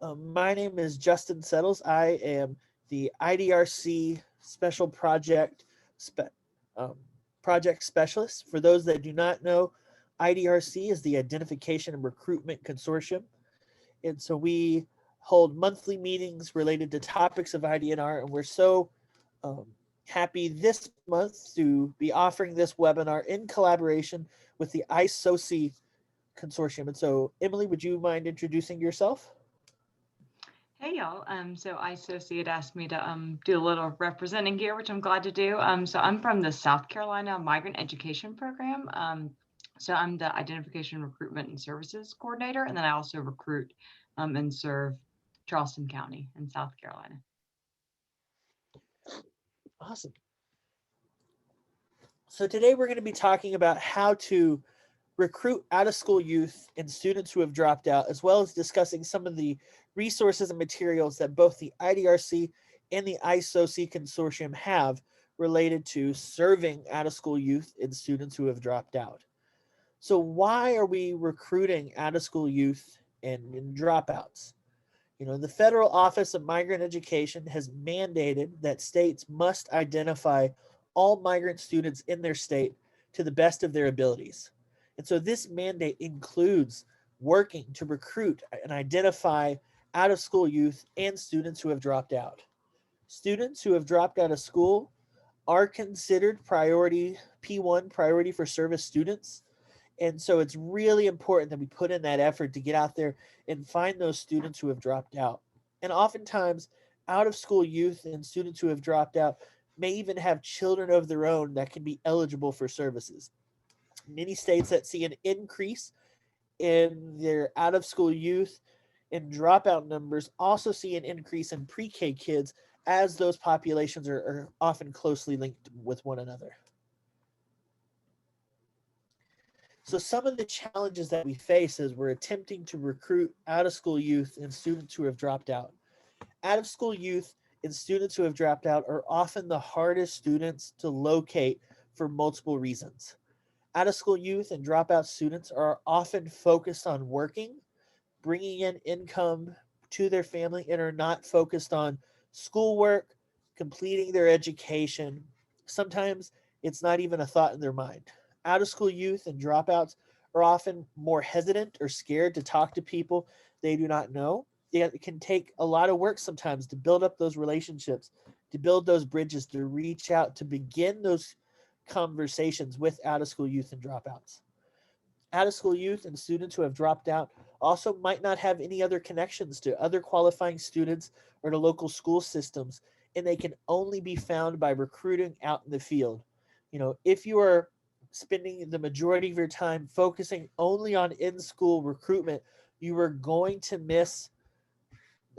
My name is Justin Settles. I am the IDRC Special spe- um, Project Specialist. For those that do not know, IDRC is the Identification and Recruitment Consortium. And so we hold monthly meetings related to topics of IDNR, and we're so um, happy this month to be offering this webinar in collaboration with the ISOC Consortium. And so, Emily, would you mind introducing yourself? Hey y'all. So I associate asked me to do a little representing here, which I'm glad to do. So I'm from the South Carolina Migrant Education Program. So I'm the Identification, Recruitment, and Services Coordinator, and then I also recruit and serve Charleston County in South Carolina. Awesome. So today we're going to be talking about how to recruit out of school youth and students who have dropped out, as well as discussing some of the resources and materials that both the IDRC and the ISOC consortium have related to serving out of school youth and students who have dropped out. So, why are we recruiting out of school youth and dropouts? The Federal Office of Migrant Education has mandated that states must identify all migrant students in their state to the best of their abilities. And so this mandate includes working to recruit and identify out of school youth and students who have dropped out. Students who have dropped out of school are considered priority P1, priority for service students. And so it's really important that we put in that effort to get out there and find those students who have dropped out. And oftentimes, out of school youth and students who have dropped out may even have children of their own that can be eligible for services. Many states that see an increase in their out of school youth and dropout numbers also see an increase in pre K kids, as those populations are often closely linked with one another. So, some of the challenges that we face as we're attempting to recruit out of school youth and students who have dropped out. Out of school youth and students who have dropped out are often the hardest students to locate for multiple reasons. Out of school youth and dropout students are often focused on working, bringing in income to their family, and are not focused on schoolwork, completing their education. Sometimes it's not even a thought in their mind. Out of school youth and dropouts are often more hesitant or scared to talk to people they do not know. It can take a lot of work sometimes to build up those relationships, to build those bridges, to reach out, to begin those conversations with out of school youth and dropouts. Out of school youth and students who have dropped out also might not have any other connections to other qualifying students or to local school systems, and they can only be found by recruiting out in the field. If you are spending the majority of your time focusing only on in school recruitment, you are going to miss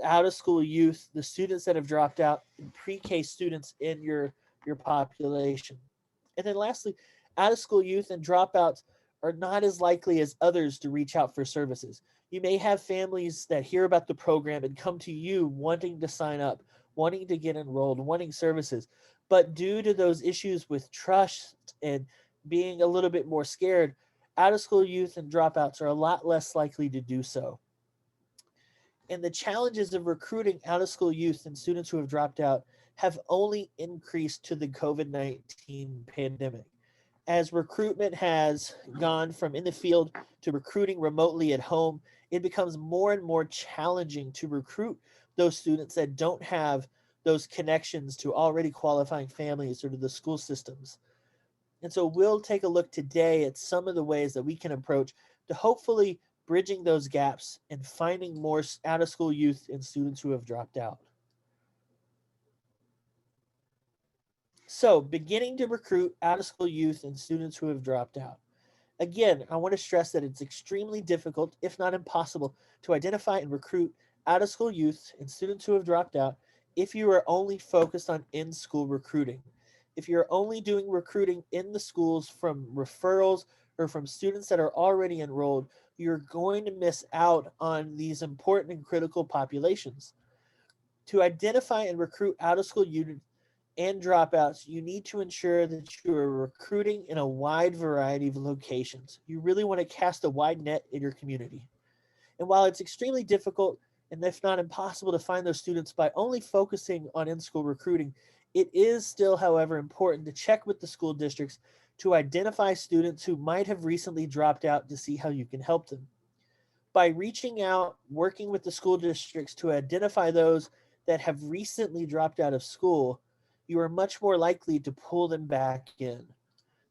out of school youth, the students that have dropped out, and pre K students in your population. And then lastly, out of school youth and dropouts are not as likely as others to reach out for services. You may have families that hear about the program and come to you wanting to sign up, wanting to get enrolled, wanting services. But due to those issues with trust and being a little bit more scared, out of school youth and dropouts are a lot less likely to do so. And the challenges of recruiting out of school youth and students who have dropped out have only increased to the COVID-19 pandemic. As recruitment has gone from in the field to recruiting remotely at home, it becomes more and more challenging to recruit those students that don't have those connections to already qualifying families or to the school systems. And so we'll take a look today at some of the ways that we can approach to hopefully bridging those gaps and finding more out of school youth and students who have dropped out. So, beginning to recruit out of school youth and students who have dropped out. Again, I want to stress that it's extremely difficult, if not impossible, to identify and recruit out of school youth and students who have dropped out if you are only focused on in school recruiting. If you're only doing recruiting in the schools from referrals or from students that are already enrolled, you're going to miss out on these important and critical populations. To identify and recruit out of school youth and dropouts, you need to ensure that you are recruiting in a wide variety of locations. You really want to cast a wide net in your community. And while it's extremely difficult, and if not impossible to find those students by only focusing on in-school recruiting, it is still, however, important to check with the school districts to identify students who might have recently dropped out to see how you can help them. By reaching out, working with the school districts to identify those that have recently dropped out of school, you are much more likely to pull them back in.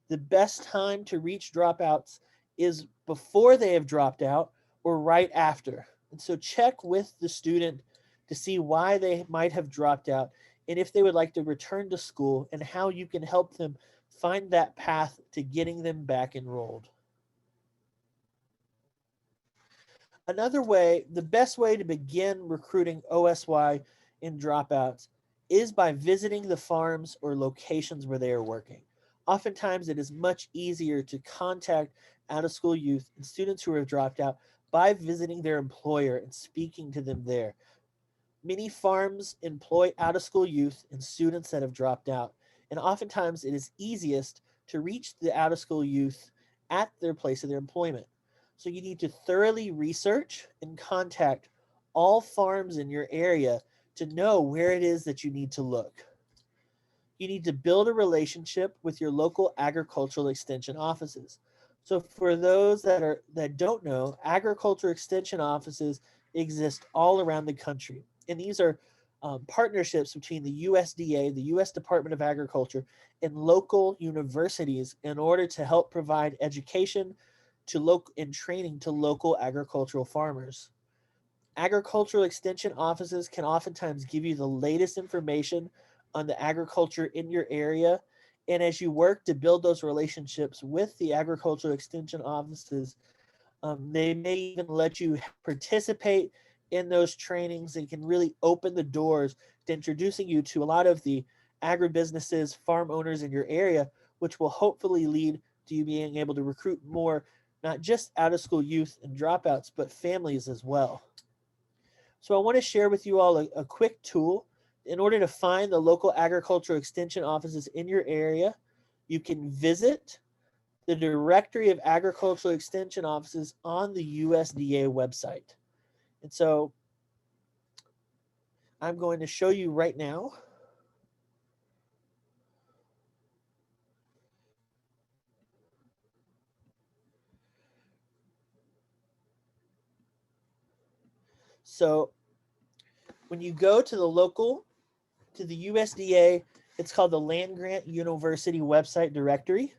The best time to reach dropouts is before they have dropped out or right after. And so check with the student to see why they might have dropped out and if they would like to return to school and how you can help them find that path to getting them back enrolled. Another way, the best way to begin recruiting OSY in dropouts is by visiting the farms or locations where they are working. Oftentimes, it is much easier to contact out of school youth and students who have dropped out by visiting their employer and speaking to them there. Many farms employ out of school youth and students that have dropped out, and oftentimes it is easiest to reach the out of school youth at their place of their employment. So you need to thoroughly research and contact all farms in your area to know where it is that you need to look. You need to build a relationship with your local agricultural extension offices. So for those that don't know, agriculture extension offices exist all around the country, and these are partnerships between the USDA, the U.S. Department of Agriculture, and local universities in order to help provide education to local and training to local agricultural farmers. Agricultural extension offices can oftentimes give you the latest information on the agriculture in your area. And as you work to build those relationships with the agricultural extension offices, they may even let you participate in those trainings and can really open the doors to introducing you to a lot of the agribusinesses, farm owners in your area, which will hopefully lead to you being able to recruit more, not just out of school youth and dropouts, but families as well. So I want to share with you all a quick tool. In order to find the local agricultural extension offices in your area, you can visit the directory of agricultural extension offices on the USDA website. And so I'm going to show you right now. So when you go to the USDA, it's called the Land Grant University website directory.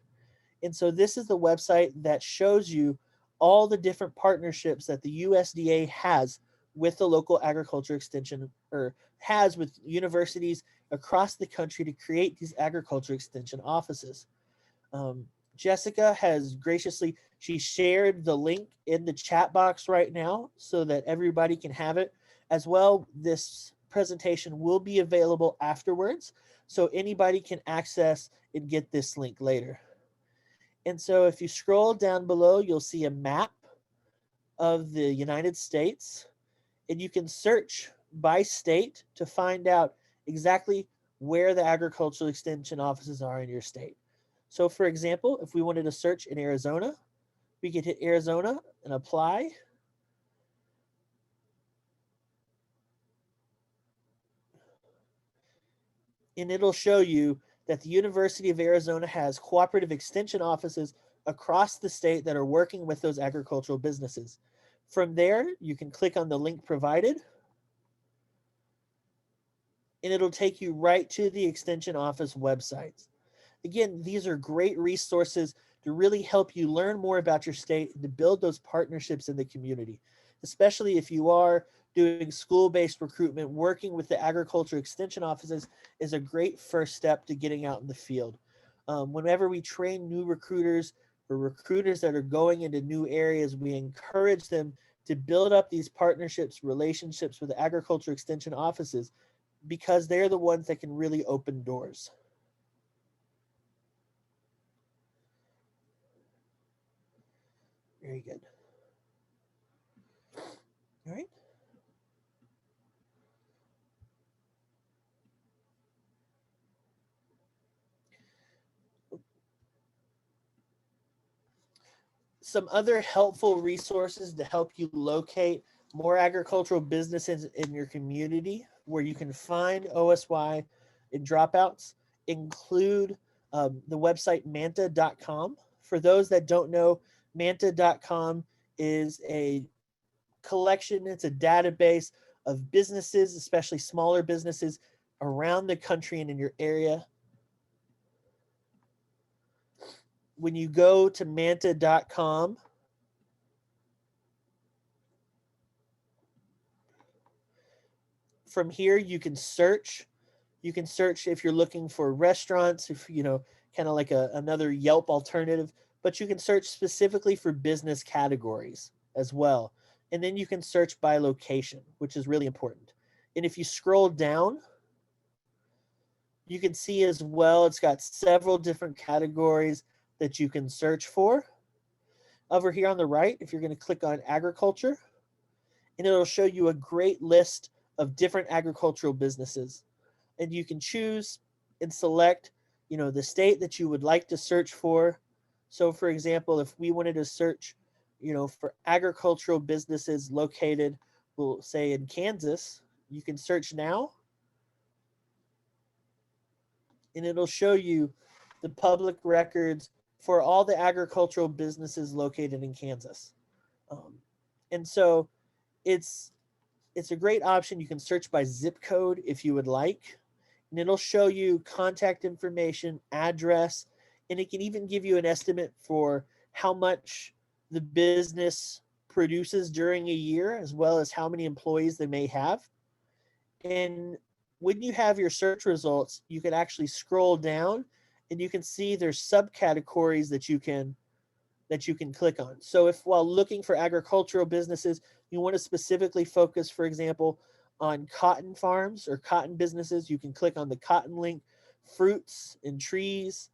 And so this is the website that shows you all the different partnerships that the USDA has with the local agriculture extension, or has with universities across the country to create these agriculture extension offices. Jessica has graciously, she shared the link in the chat box right now so that everybody can have it. As well, this presentation will be available afterwards, so anybody can access and get this link later. And so if you scroll down below, you'll see a map of the United States, and you can search by state to find out exactly where the agricultural extension offices are in your state. So for example, if we wanted to search in Arizona, we could hit Arizona and apply. And it'll show you that the University of Arizona has cooperative extension offices across the state that are working with those agricultural businesses. From there, you can click on the link provided, and it'll take you right to the extension office websites. Again, these are great resources to really help you learn more about your state and to build those partnerships in the community, especially if you are doing school-based recruitment. Working with the agriculture extension offices is a great first step to getting out in the field. Whenever we train new recruiters or recruiters that are going into new areas, we encourage them to build up these partnerships, relationships with the agriculture extension offices, because they're the ones that can really open doors. Very good. All right. Some other helpful resources to help you locate more agricultural businesses in your community where you can find OSY and dropouts include the website manta.com. For those that don't know, manta.com is a collection, it's a database of businesses, especially smaller businesses around the country and in your area. When you go to manta.com, from here you can search. You can search if you're looking for restaurants, if kind of like another Yelp alternative, but you can search specifically for business categories as well. And then you can search by location, which is really important. And if you scroll down, you can see as well, it's got several different categories that you can search for. Over here on the right, if you're going to click on agriculture, and it'll show you a great list of different agricultural businesses. And you can choose and select, the state that you would like to search for. So for example, if we wanted to search, for agricultural businesses located, we'll say in Kansas, you can search now. And it'll show you the public records for all the agricultural businesses located in Kansas. And so it's a great option. You can search by zip code if you would like, and it'll show you contact information, address, and it can even give you an estimate for how much the business produces during a year, as well as how many employees they may have. And when you have your search results, you can actually scroll down and you can see there's subcategories that you can click on. So if while looking for agricultural businesses, you want to specifically focus, for example, on cotton farms or cotton businesses, you can click on the cotton link, fruits and trees,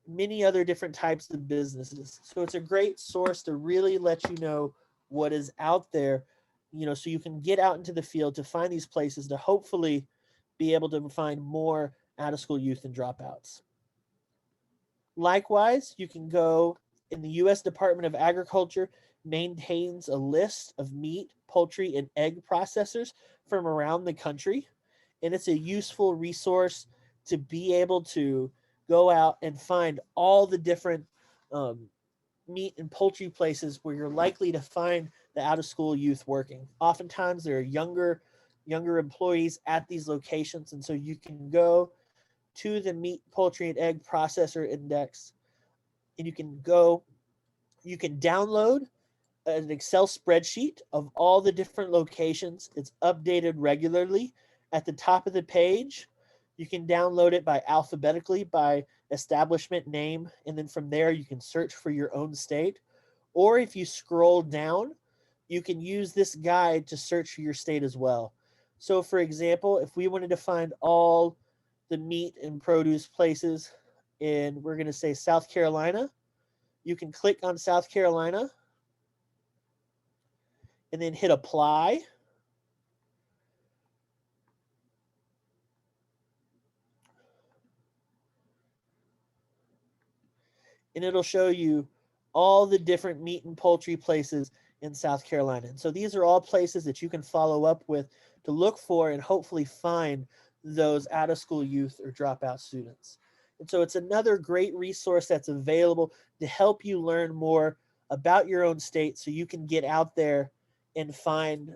many other different types of businesses. So it's a great source to really let you know what is out there, so you can get out into the field to find these places to hopefully be able to find more out of school youth and dropouts. Likewise, you can go in the U.S. Department of Agriculture maintains a list of meat, poultry, and egg processors from around the country. And it's a useful resource to be able to go out and find all the different meat and poultry places where you're likely to find the out of school youth working. Oftentimes there are younger employees at these locations. And so you can go to the meat, poultry, and egg processor index, and you can download an Excel spreadsheet of all the different locations. It's updated regularly. At the top of the page, you can download it by alphabetically by establishment name, and then from there you can search for your own state. Or if you scroll down, you can use this guide to search for your state as well. So for example, if we wanted to find all the meat and produce places in, we're going to say South Carolina, you can click on South Carolina and then hit apply. And it'll show you all the different meat and poultry places in South Carolina. And so these are all places that you can follow up with to look for and hopefully find those out of school youth or dropout students. And so it's another great resource that's available to help you learn more about your own state so you can get out there and find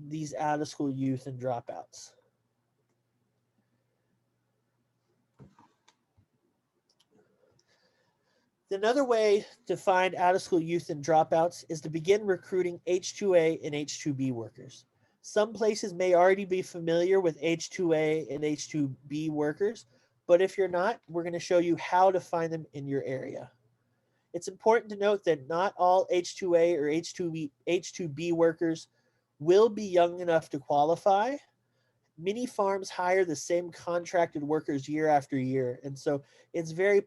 these out of school youth and dropouts. Another way to find out of school youth and dropouts is to begin recruiting H-2A and H-2B workers. Some places may already be familiar with H-2A and H-2B workers, but if you're not, we're going to show you how to find them in your area. It's important to note that not all H-2A or H-2B workers will be young enough to qualify. Many farms hire the same contracted workers year after year, and so it's very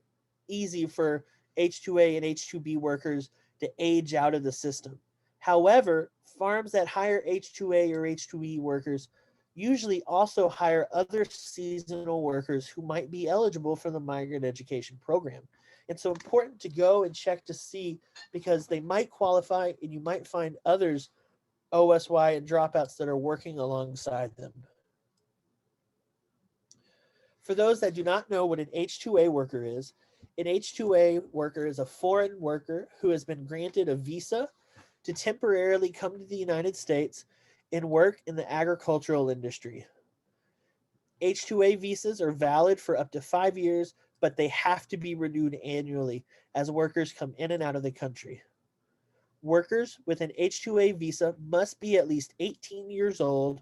easy for H-2A and H-2B workers to age out of the system. However, farms that hire H-2A or H-2B workers usually also hire other seasonal workers who might be eligible for the migrant education program. And so important to go and check to see, because they might qualify and you might find others OSY, and dropouts that are working alongside them. For those that do not know what an H-2A worker is, an H-2A worker is a foreign worker who has been granted a visa to temporarily come to the United States and work in the agricultural industry. H-2A visas are valid for up to 5 years, but they have to be renewed annually as workers come in and out of the country. Workers with an H-2A visa must be at least 18 years old,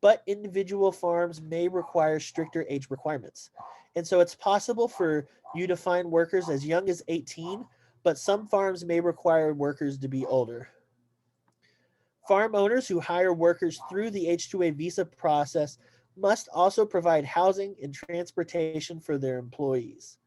but individual farms may require stricter age requirements. And so it's possible for you to find workers as young as 18, but some farms may require workers to be older. Farm owners who hire workers through the H-2A visa process must also provide housing and transportation for their employees.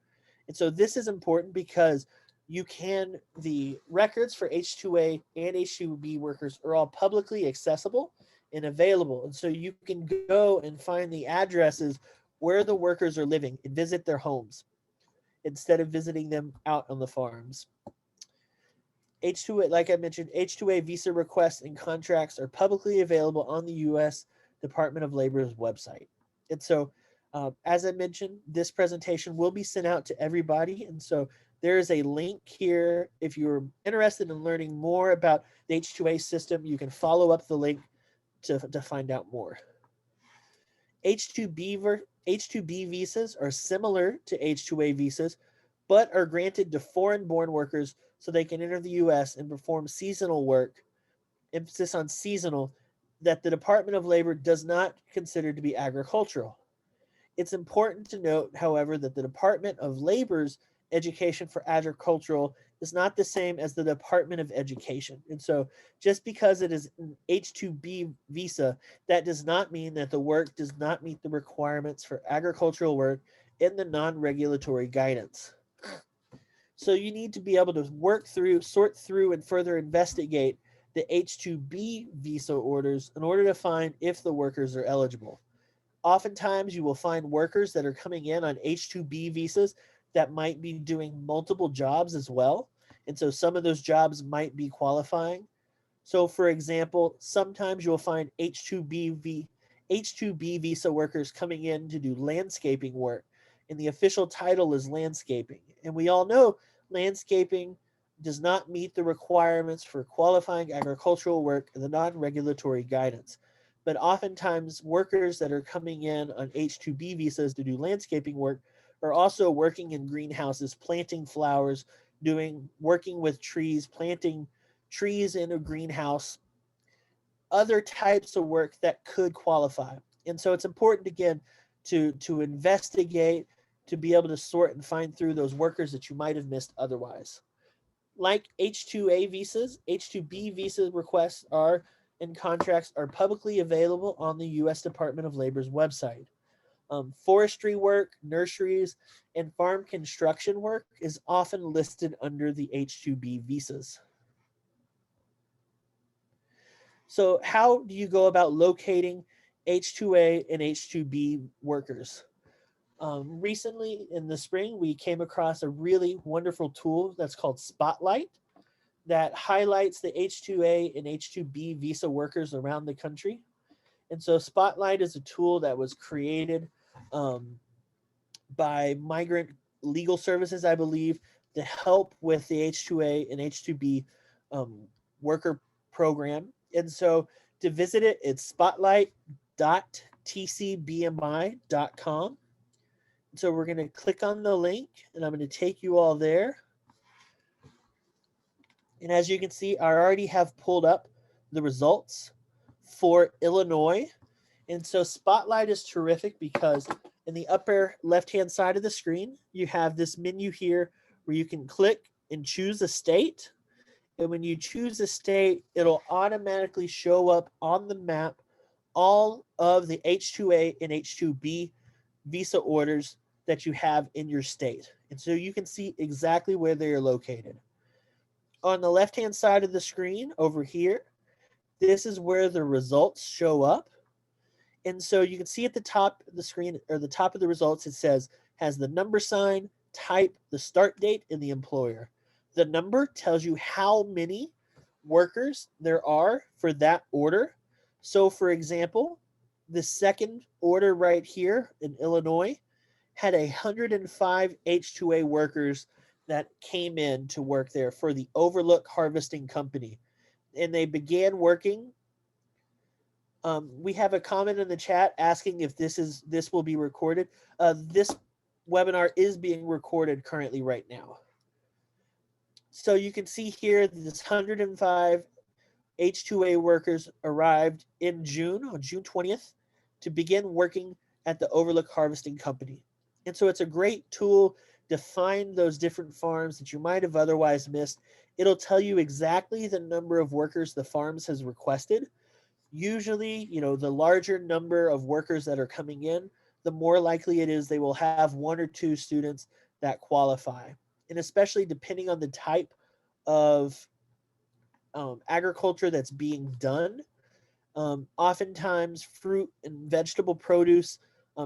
And so this is important because the records for H-2A and H-2B workers are all publicly accessible and available. And so you can go and find the addresses where the workers are living and visit their homes instead of visiting them out on the farms. H-2A, like I mentioned, H-2A visa requests and contracts are publicly available on the U.S. Department of Labor's website. And so, as I mentioned, this presentation will be sent out to everybody. And so there is a link here. If you're interested in learning more about the H-2A system, you can follow up the link to find out more. H-2B visas are similar to H-2A visas, but are granted to foreign-born workers so they can enter the U.S. and perform seasonal work, emphasis on seasonal, that the Department of Labor does not consider to be agricultural. It's important to note, however, that the Department of Labor's education for agricultural is not the same as the Department of Education. And so just because it is an H-2B visa, that does not mean that the work does not meet the requirements for agricultural work in the non-regulatory guidance. So you need to be able to sort through, and further investigate the H-2B visa orders in order to find if the workers are eligible. Oftentimes, you will find workers that are coming in on H-2B visas that might be doing multiple jobs as well. And so some of those jobs might be qualifying. So for example, sometimes you'll find H-2B visa workers coming in to do landscaping work, and the official title is landscaping. And we all know landscaping does not meet the requirements for qualifying agricultural work in the non-regulatory guidance. But oftentimes workers that are coming in on H-2B visas to do landscaping work are also working in greenhouses, planting flowers, working with trees, planting trees in a greenhouse, other types of work that could qualify. And so it's important, again, to investigate, to be able to sort and find through those workers that you might have missed otherwise. Like H-2A visas, H-2B visa requests and contracts are publicly available on the U.S. Department of Labor's website. Forestry work, nurseries, and farm construction work is often listed under the H-2B visas. So how do you go about locating H-2A and H-2B workers? Recently in the spring, we came across a really wonderful tool that's called Spotlight that highlights the H-2A and H-2B visa workers around the country. And so Spotlight is a tool that was created by Migrant Legal Services, I believe, to help with the H-2A and H-2B worker program. And so to visit it, it's spotlight.tcbmi.com. So we're going to click on the link, and I'm going to take you all there. And as you can see, I already have pulled up the results for Illinois. And so Spotlight is terrific because in the upper left-hand side of the screen, you have this menu here where you can click and choose a state. And when you choose a state, it'll automatically show up on the map all of the H-2A and H-2B visa orders that you have in your state. And so you can see exactly where they are located. On the left-hand side of the screen over here, this is where the results show up. And so you can see at the top of the screen, or the top of the results, it has the number sign, type, the start date, and the employer. The number tells you how many workers there are for that order. So for example, the second order right here in Illinois had 105 H2A workers that came in to work there for the Overlook Harvesting Company. And they began working. We have a comment in the chat asking if this will be recorded. This webinar is being recorded currently right now. So you can see here this 105 H2A workers arrived in June, on June 20th, to begin working at the Overlook Harvesting Company. And so it's a great tool to find those different farms that you might have otherwise missed. It'll tell you exactly the number of workers the farms has requested. Usually, the larger number of workers that are coming in, the more likely it is they will have one or two students that qualify. And especially depending on the type of agriculture that's being done. Oftentimes, fruit and vegetable produce,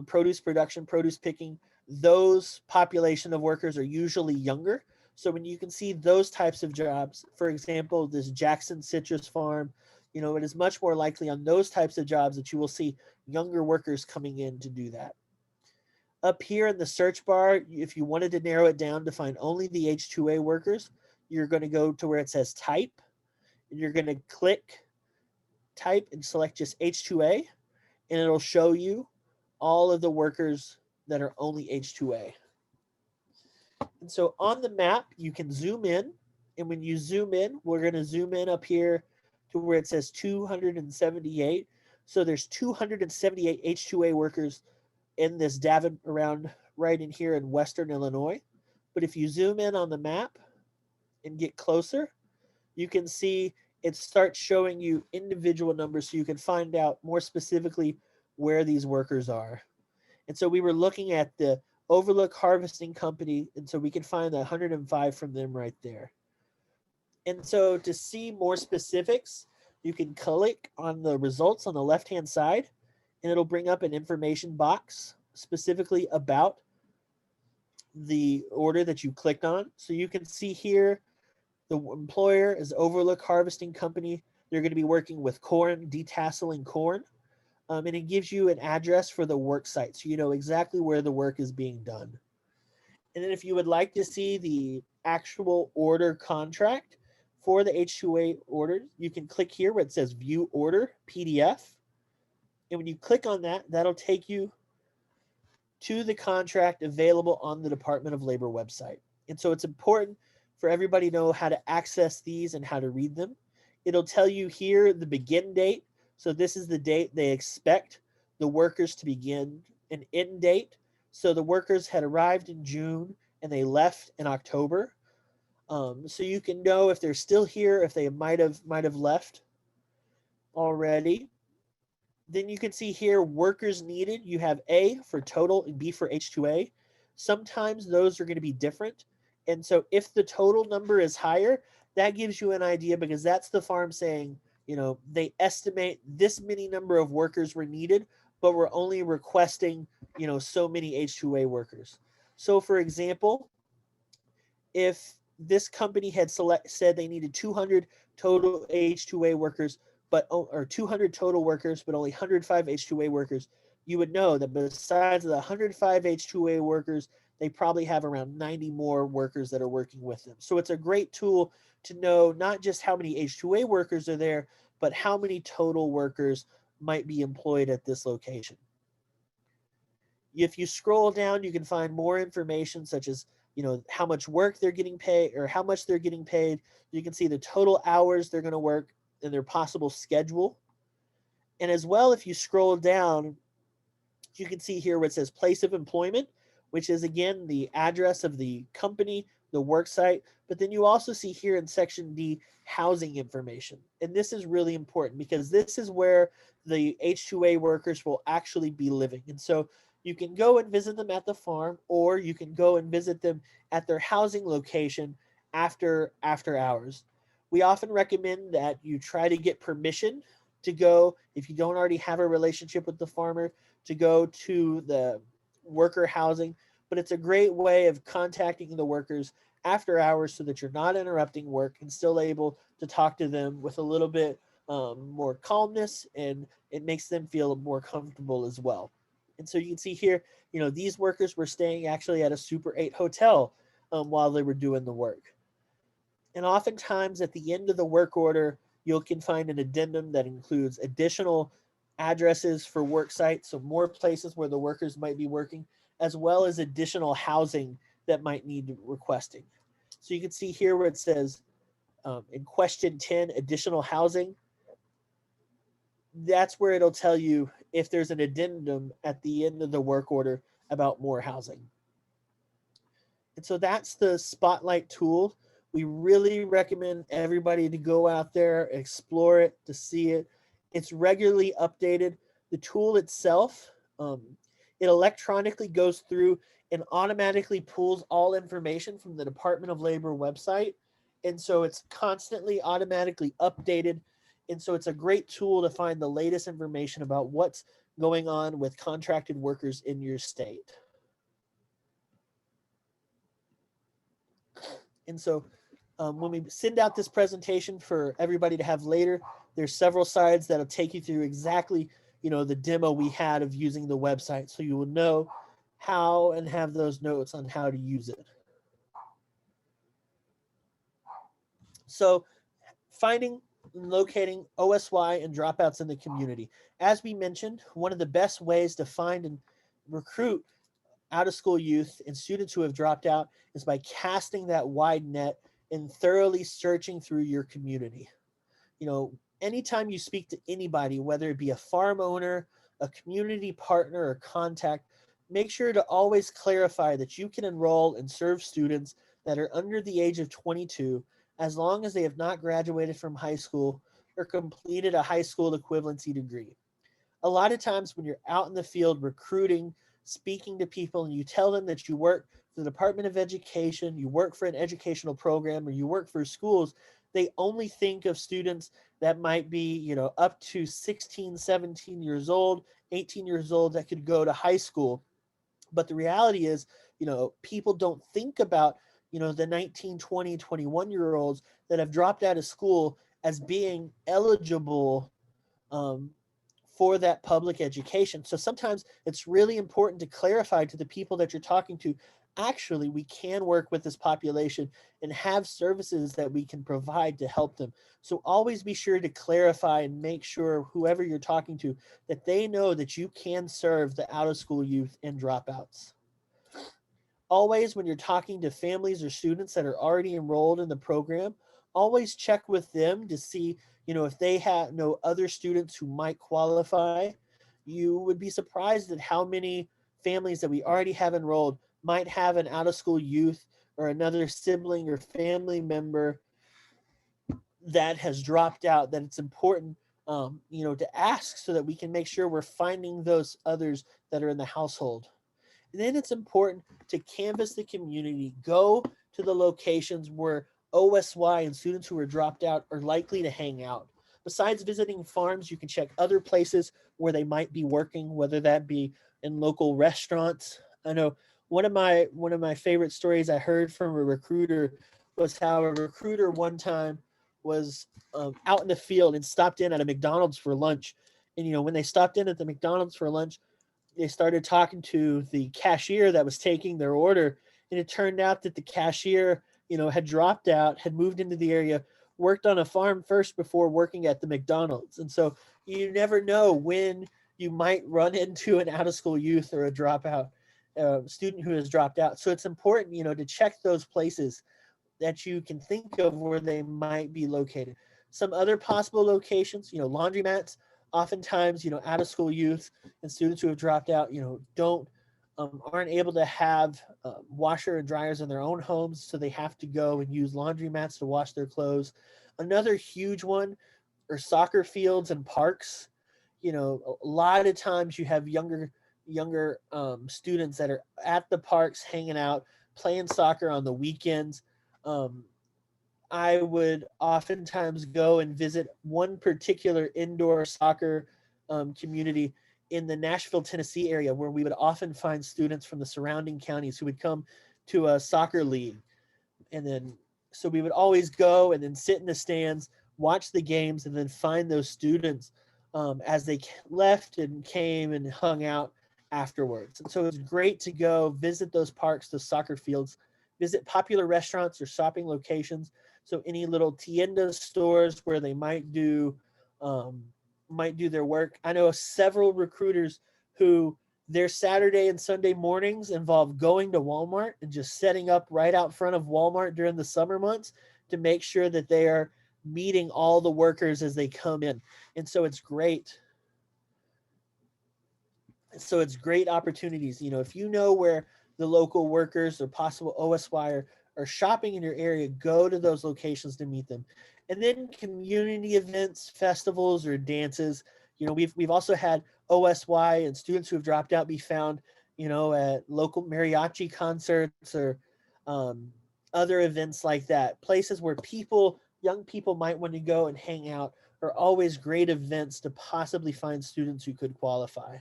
produce production, produce picking, those population of workers are usually younger. So when you can see those types of jobs, for example, this Jackson Citrus Farm, it is much more likely on those types of jobs that you will see younger workers coming in to do that. Up here in the search bar, if you wanted to narrow it down to find only the H2A workers, you're going to go to where it says type, and you're going to click type and select just H2A, and it'll show you all of the workers that are only H2A. And so on the map, you can zoom in, and when you zoom in, we're going to zoom in up here to where it says 278. So there's 278 H2A workers in this Davin around right in here in Western Illinois. But if you zoom in on the map and get closer, you can see it starts showing you individual numbers so you can find out more specifically where these workers are. And so we were looking at the Overlook Harvesting Company, and so we can find the 105 from them right there. And so to see more specifics, you can click on the results on the left-hand side, and it'll bring up an information box specifically about the order that you clicked on. So you can see here, the employer is Overlook Harvesting Company. They're going to be working with corn, detasseling corn. And it gives you an address for the work site, so you know exactly where the work is being done. And then if you would like to see the actual order contract for the H2A order, you can click here where it says View Order PDF. And when you click on that, that'll take you to the contract available on the Department of Labor website. And so it's important for everybody to know how to access these and how to read them. It'll tell you here the begin date. So this is the date they expect the workers to begin, an end date. So the workers had arrived in June and they left in October. So you can know if they're still here, if they might have left already. Then you can see here workers needed. You have A for total and B for H2A. Sometimes those are going to be different. And so if the total number is higher, that gives you an idea because that's the farm saying, they estimate this many number of workers were needed, but we're only requesting, so many H2A workers. So for example, if this company had said they needed 200 total H2A workers, or 200 total workers, but only 105 H2A workers, you would know that besides the 105 H2A workers, they probably have around 90 more workers that are working with them. So it's a great tool to know not just how many H2A workers are there, but how many total workers might be employed at this location. If you scroll down, you can find more information such as, how much work they're getting paid or how much they're getting paid. You can see the total hours they're going to work and their possible schedule. And as well, if you scroll down, you can see here where it says place of employment, which is again the address of the company, the work site. But then you also see here in section D, housing information. And this is really important because this is where the H2A workers will actually be living. And so you can go and visit them at the farm, or you can go and visit them at their housing location after hours. We often recommend that you try to get permission to go, if you don't already have a relationship with the farmer, to go to the worker housing. But it's a great way of contacting the workers after hours so that you're not interrupting work and still able to talk to them with a little bit more calmness, and it makes them feel more comfortable as well. And so you can see here, these workers were staying actually at a Super 8 hotel while they were doing the work. And oftentimes at the end of the work order, you can find an addendum that includes additional addresses for work sites, so more places where the workers might be working, as well as additional housing that might need requesting. So you can see here where it says in question 10, additional housing. That's where it'll tell you if there's an addendum at the end of the work order about more housing. And so that's the Spotlight tool. We really recommend everybody to go out there, explore it, to see it. It's regularly updated. The tool itself, it electronically goes through and automatically pulls all information from the Department of Labor website. And so it's constantly automatically updated. And so it's a great tool to find the latest information about what's going on with contracted workers in your state. And so when we send out this presentation for everybody to have later, there's several slides that'll take you through exactly, the demo we had of using the website. So you will know how and have those notes on how to use it. So finding and locating OSY and dropouts in the community. As we mentioned, one of the best ways to find and recruit out-of-school youth and students who have dropped out is by casting that wide net and thoroughly searching through your community. Anytime you speak to anybody, whether it be a farm owner, a community partner, or contact, make sure to always clarify that you can enroll and serve students that are under the age of 22 as long as they have not graduated from high school or completed a high school equivalency degree. A lot of times when you're out in the field recruiting, speaking to people, and you tell them that you work for the Department of Education, you work for an educational program, or you work for schools, they only think of students that might be, up to 16, 17 years old, 18 years old that could go to high school. But the reality is, people don't think about, the 19, 20, 21-year-olds that have dropped out of school as being eligible for that public education. So sometimes it's really important to clarify to the people that you're talking to, actually, we can work with this population and have services that we can provide to help them. So always be sure to clarify and make sure whoever you're talking to, that they know that you can serve the out-of-school youth and dropouts. Always, when you're talking to families or students that are already enrolled in the program, always check with them to see, if they know other students who might qualify. You would be surprised at how many families that we already have enrolled might have an out-of-school youth or another sibling or family member that has dropped out, that it's important, to ask so that we can make sure we're finding those others that are in the household. And then it's important to canvass the community, go to the locations where OSY and students who are dropped out are likely to hang out. Besides visiting farms, you can check other places where they might be working, whether that be in local restaurants. I know one of my favorite stories I heard from a recruiter was how a recruiter one time was out in the field and stopped in at a McDonald's for lunch. And when they stopped in at the McDonald's for lunch, they started talking to the cashier that was taking their order, and it turned out that the cashier, had dropped out, had moved into the area, worked on a farm first before working at the McDonald's. And so you never know when you might run into an out-of-school youth or a dropout student who has dropped out. So it's important, to check those places that you can think of where they might be located. Some other possible locations, laundromats. Oftentimes, out-of-school youth and students who have dropped out, aren't able to have washer and dryers in their own homes, so they have to go and use laundromats to wash their clothes. Another huge one are soccer fields and parks. A lot of times you have younger students that are at the parks hanging out, playing soccer on the weekends. I would oftentimes go and visit one particular indoor soccer community in the Nashville, Tennessee area, where we would often find students from the surrounding counties who would come to a soccer league. And then, so we would always go and then sit in the stands, watch the games, and then find those students as they left and came and hung out afterwards. And so it's great to go visit those parks, those soccer fields, visit popular restaurants or shopping locations. So any little tienda stores where they um, might do their work. I know several recruiters who their Saturday and Sunday mornings involve going to Walmart and just setting up right out front of Walmart during the summer months to make sure that they are meeting all the workers as they come in. And so it's great. So it's great opportunities. You know, if you know where the local workers or possible OSY are shopping in your area, go to those locations to meet them. And then community events, festivals, or dances. You know, we've also had OSY and students who have dropped out be found, you know, at local mariachi concerts or um, other events like that. Places where young people might want to go and hang out are always great events to possibly find students who could qualify.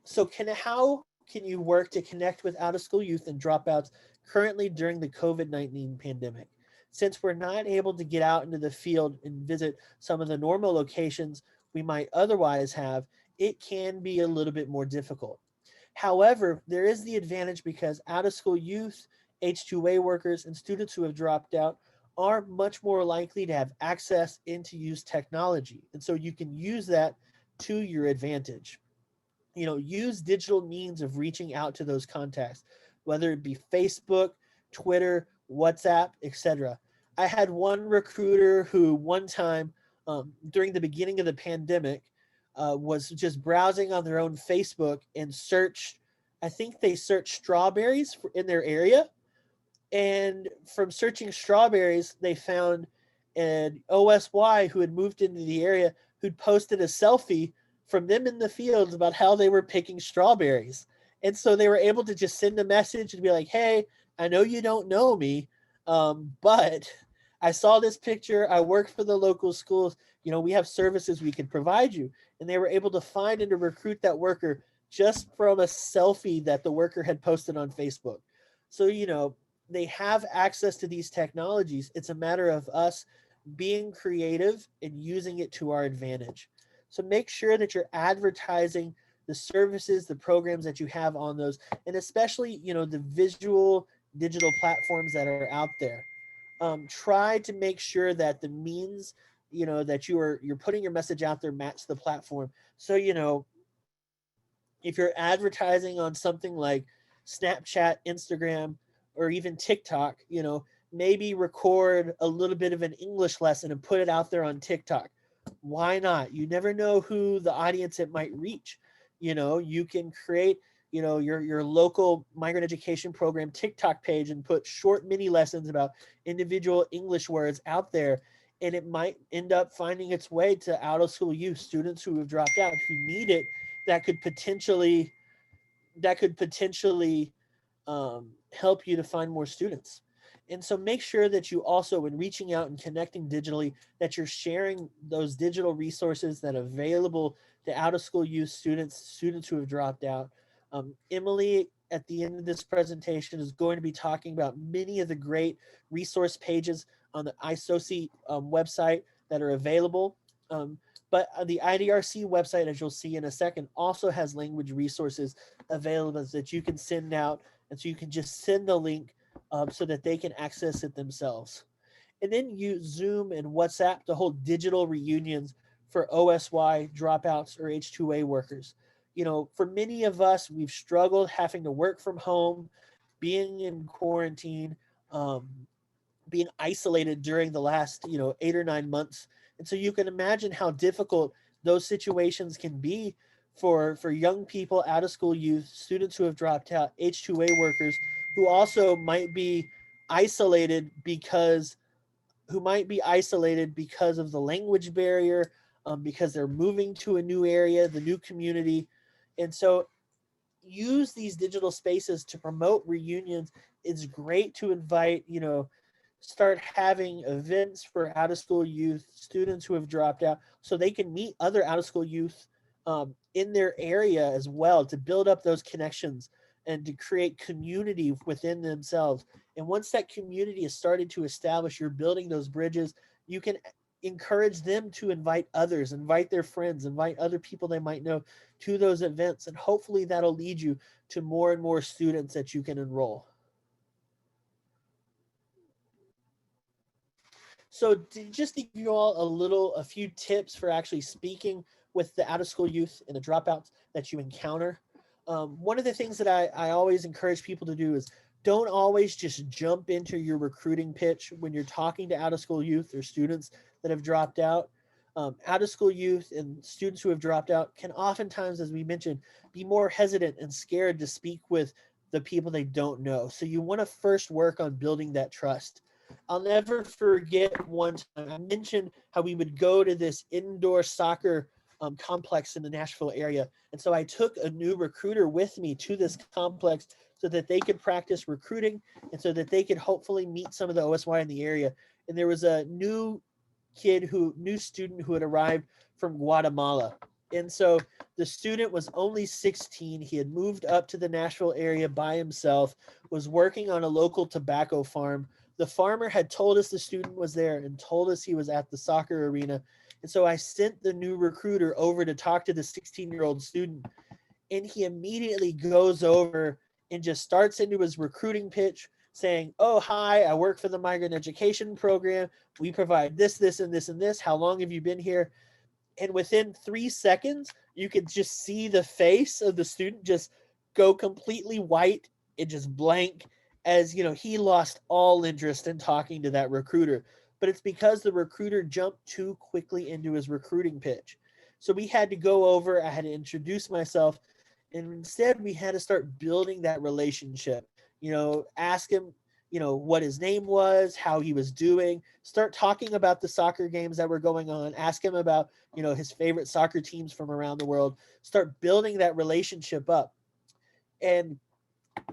So how can you work to connect with out of school youth and dropouts currently during the COVID-19 pandemic? Since we're not able to get out into the field and visit some of the normal locations we might otherwise have, it can be a little bit more difficult. However, there is the advantage because out of school youth, H2A workers, and students who have dropped out are much more likely to have access into use technology. And so you can use that to your advantage. You know, use digital means of reaching out to those contacts, whether it be Facebook, Twitter, WhatsApp, etc. I had one recruiter who one time during the beginning of the pandemic was just browsing on their own Facebook and searched, I think they searched strawberries in their area, and from searching strawberries they found an OSY who had moved into the area who'd posted a selfie from them in the fields about how they were picking strawberries. And so they were able to just send a message and be like, hey, I know you don't know me, but I saw this picture. I work for the local schools. You know, we have services we can provide you. And they were able to find and to recruit that worker just from a selfie that the worker had posted on Facebook. So, you know, they have access to these technologies. It's a matter of us being creative and using it to our advantage. So make sure that you're advertising the services, the programs that you have on those, and especially, you know, the visual digital platforms that are out there. Try to make sure that the means, you know, that you're putting your message out there match the platform. So, you know, if you're advertising on something like Snapchat, Instagram, or even TikTok, you know, maybe record a little bit of an English lesson and put it out there on TikTok. Why not? You never know who the audience it might reach. You know, you can create, you know, your local migrant education program TikTok page and put short mini lessons about individual English words out there, and it might end up finding its way to out of school youth, students who have dropped out who need it, that could potentially that could potentially help you to find more students. And so make sure that you also, when reaching out and connecting digitally, that you're sharing those digital resources that are available to out of school youth students who have dropped out. Emily, at the end of this presentation, is going to be talking about many of the great resource pages on the ISOCI website that are available. But the IDRC website, as you'll see in a second, also has language resources available that you can send out. And so you can just send the link so that they can access it themselves. And then use Zoom and WhatsApp to hold digital reunions for OSY dropouts or H2A workers. You know, for many of us, we've struggled having to work from home, being in quarantine, um, being isolated during the last, you know, 8 or 9 months. And so you can imagine how difficult those situations can be for young people, out of school youth, students who have dropped out, H2A workers who also might be isolated because of the language barrier, because they're moving to a new area, the new community. And so use these digital spaces to promote reunions. It's great to invite, you know, start having events for out of school youth, students who have dropped out, so they can meet other out of school youth in their area as well, to build up those connections and to create community within themselves. And once that community is started to establish, you're building those bridges, you can encourage them to invite others, invite their friends, invite other people they might know to those events. And hopefully that'll lead you to more and more students that you can enroll. So just to give you all a few tips for actually speaking with the out of school youth and the dropouts that you encounter. One of the things that I always encourage people to do is don't always just jump into your recruiting pitch when you're talking to out of school youth or students that have dropped out. Out of school youth and students who have dropped out can oftentimes, as we mentioned, be more hesitant and scared to speak with the people they don't know. So you want to first work on building that trust. I'll never forget one time I mentioned how we would go to this indoor soccer complex in the Nashville area. And so I took a new recruiter with me to this complex so that they could practice recruiting and so that they could hopefully meet some of the OSY in the area. And there was a new student who had arrived from Guatemala. And so the student was only 16. He had moved up to the Nashville area by himself, was working on a local tobacco farm. The farmer had told us the student was there and told us he was at the soccer arena. And so I sent the new recruiter over to talk to the 16-year-old student. And he immediately goes over and just starts into his recruiting pitch saying, "Oh, hi, I work for the migrant education program. We provide this, this, and this, and this. How long have you been here?" And within 3 seconds, you could just see the face of the student just go completely white and just blank, as he lost all interest in talking to that recruiter. But it's because the recruiter jumped too quickly into his recruiting pitch. So we had to go over, I had to introduce myself, and instead we had to start building that relationship. Ask him, what his name was, how he was doing, start talking about the soccer games that were going on, ask him about, his favorite soccer teams from around the world, start building that relationship up. And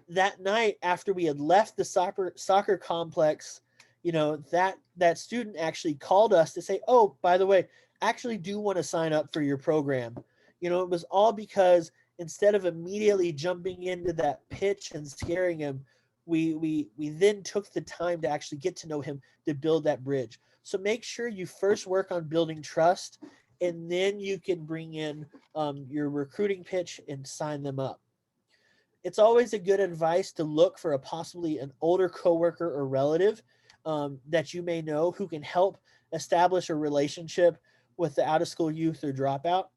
that night after we had left the soccer complex, that student actually called us to say, "Oh, by the way, I actually do want to sign up for your program." It was all because instead of immediately jumping into that pitch and scaring him, we then took the time to actually get to know him, to build that bridge. So make sure you first work on building trust, and then you can bring in your recruiting pitch and sign them up. It's always a good advice to look for a possibly an older coworker or relative that you may know who can help establish a relationship with the out of school youth or dropout.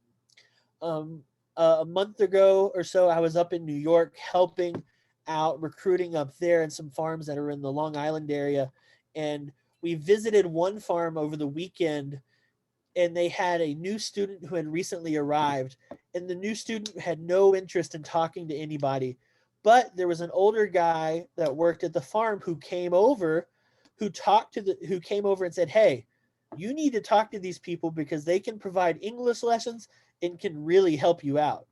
A month ago or so, I was up in New York helping out recruiting up there in some farms that are in the Long Island area. And we visited one farm over the weekend, and they had a new student who had recently arrived, and the new student had no interest in talking to anybody. But there was an older guy that worked at the farm who came over, who came over and said, "Hey, you need to talk to these people because they can provide English lessons and can really help you out."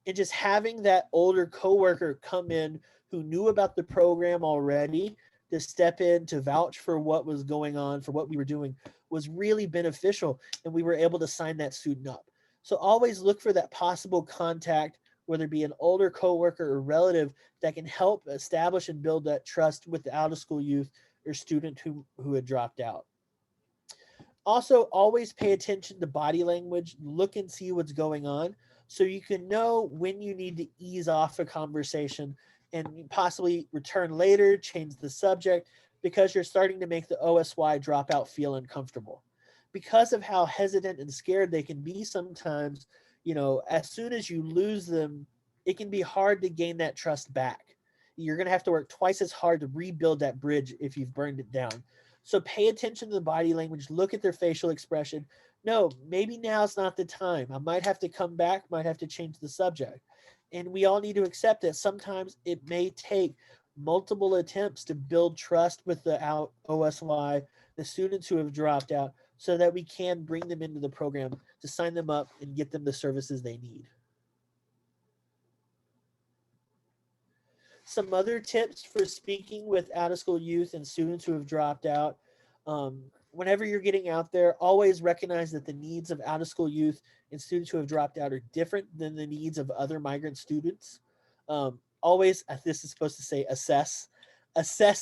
And just having that older coworker come in who knew about the program already to step in to vouch for what was going on, for what we were doing, was really beneficial, and we were able to sign that student up. So always look for that possible contact, whether it be an older coworker or relative, that can help establish and build that trust with the out of school youth or student who had dropped out. Also, always pay attention to body language, look and see what's going on so you can know when you need to ease off a conversation and possibly return later, change the subject, because you're starting to make the OSY dropout feel uncomfortable. Because of how hesitant and scared they can be sometimes, as soon as you lose them, it can be hard to gain that trust back. You're going to have to work twice as hard to rebuild that bridge if you've burned it down. So pay attention to the body language, look at their facial expression. No, maybe now's not the time. I might have to come back, might have to change the subject. And we all need to accept that sometimes it may take multiple attempts to build trust with the OSY, the students who have dropped out, so that we can bring them into the program to sign them up and get them the services they need. Some other tips for speaking with out of school youth and students who have dropped out. Whenever you're getting out there, always recognize that the needs of out of school youth and students who have dropped out are different than the needs of other migrant students. always, this is supposed to say assess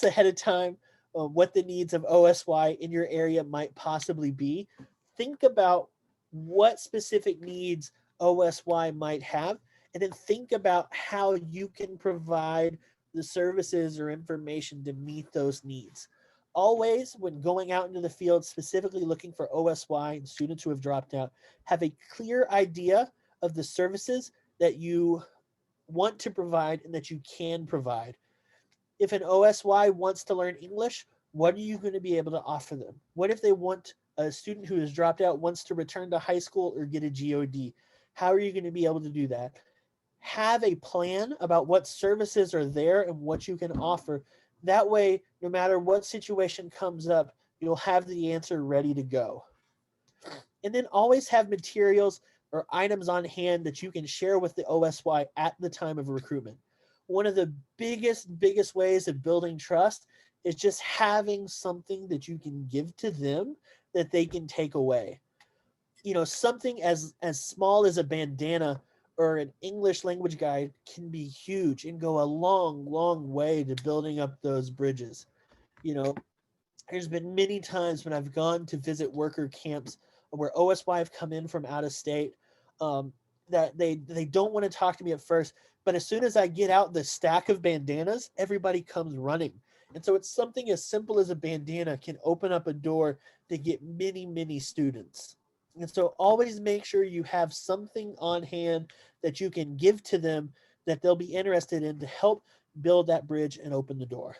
ahead of time what the needs of OSY in your area might possibly be. Think about what specific needs OSY might have, and then think about how you can provide the services or information to meet those needs. Always, when going out into the field, specifically looking for OSY and students who have dropped out, have a clear idea of the services that you want to provide and that you can provide. If an OSY wants to learn English, what are you going to be able to offer them? What if they want a student who has dropped out wants to return to high school or get a GOD? How are you going to be able to do that? Have a plan about what services are there and what you can offer. That way, no matter what situation comes up, you'll have the answer ready to go. And then always have materials or items on hand that you can share with the OSY at the time of recruitment. One of the biggest ways of building trust is just having something that you can give to them that they can take away. Something as small as a bandana or an English language guide can be huge and go a long way to building up those bridges. There's been many times when I've gone to visit worker camps where OSY have come in from out of state, that they don't want to talk to me at first, but as soon as I get out the stack of bandanas, everybody comes running. And so it's something as simple as a bandana can open up a door to get many students. And so always make sure you have something on hand that you can give to them that they'll be interested in to help build that bridge and open the door.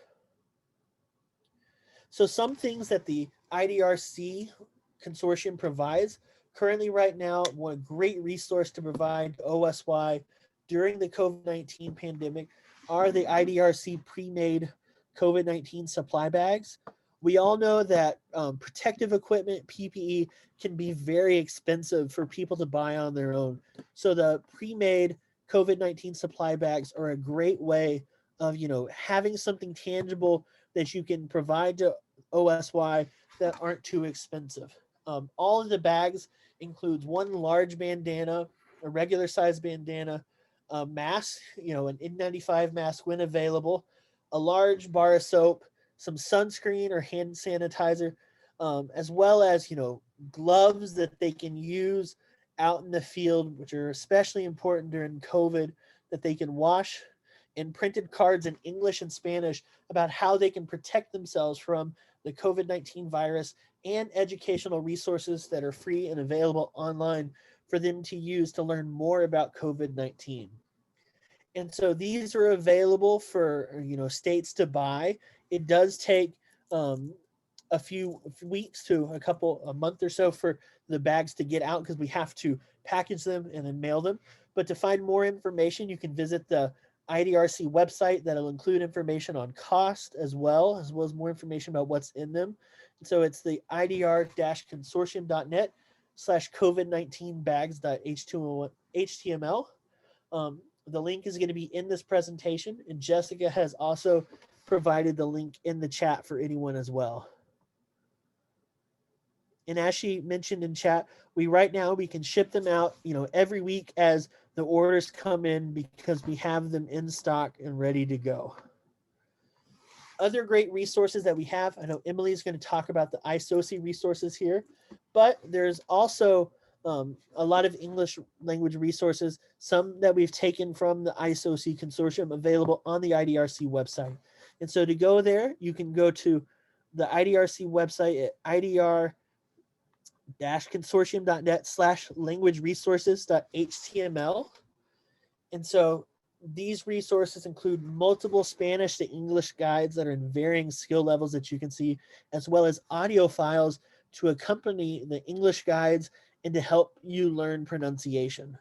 So some things that the IDRC consortium provides currently right now, one great resource to provide OSY during the COVID-19 pandemic are the IDRC pre-made COVID-19 supply bags. We all know that protective equipment, PPE, can be very expensive for people to buy on their own. So the pre-made COVID-19 supply bags are a great way of, having something tangible that you can provide to OSY that aren't too expensive. All of the bags includes one large bandana, a regular size bandana, a mask, an N95 mask when available, a large bar of soap, some sunscreen or hand sanitizer, as well as, gloves that they can use out in the field, which are especially important during COVID, that they can wash, and printed cards in English and Spanish about how they can protect themselves from the COVID-19 virus, and educational resources that are free and available online for them to use to learn more about COVID-19. And so these are available for, states to buy. It does take a few weeks to a month or so for the bags to get out because we have to package them and then mail them. But to find more information, you can visit the IDRC website that'll include information on cost as well as more information about what's in them. And so it's the idr-consortium.net/COVID-19bags.html. The link is going to be in this presentation, and Jessica has also provided the link in the chat for anyone as well. And as she mentioned in chat, we can ship them out, every week as the orders come in because we have them in stock and ready to go. Other great resources that we have, I know Emily is going to talk about the ISOCI resources here, but there's also a lot of English language resources, some that we've taken from the ISOCI consortium available on the IDRC website. And so to go there, you can go to the IDRC website at idr-consortium.net/language-resources.html. And so these resources include multiple Spanish to English guides that are in varying skill levels that you can see, as well as audio files to accompany the English guides and to help you learn pronunciation.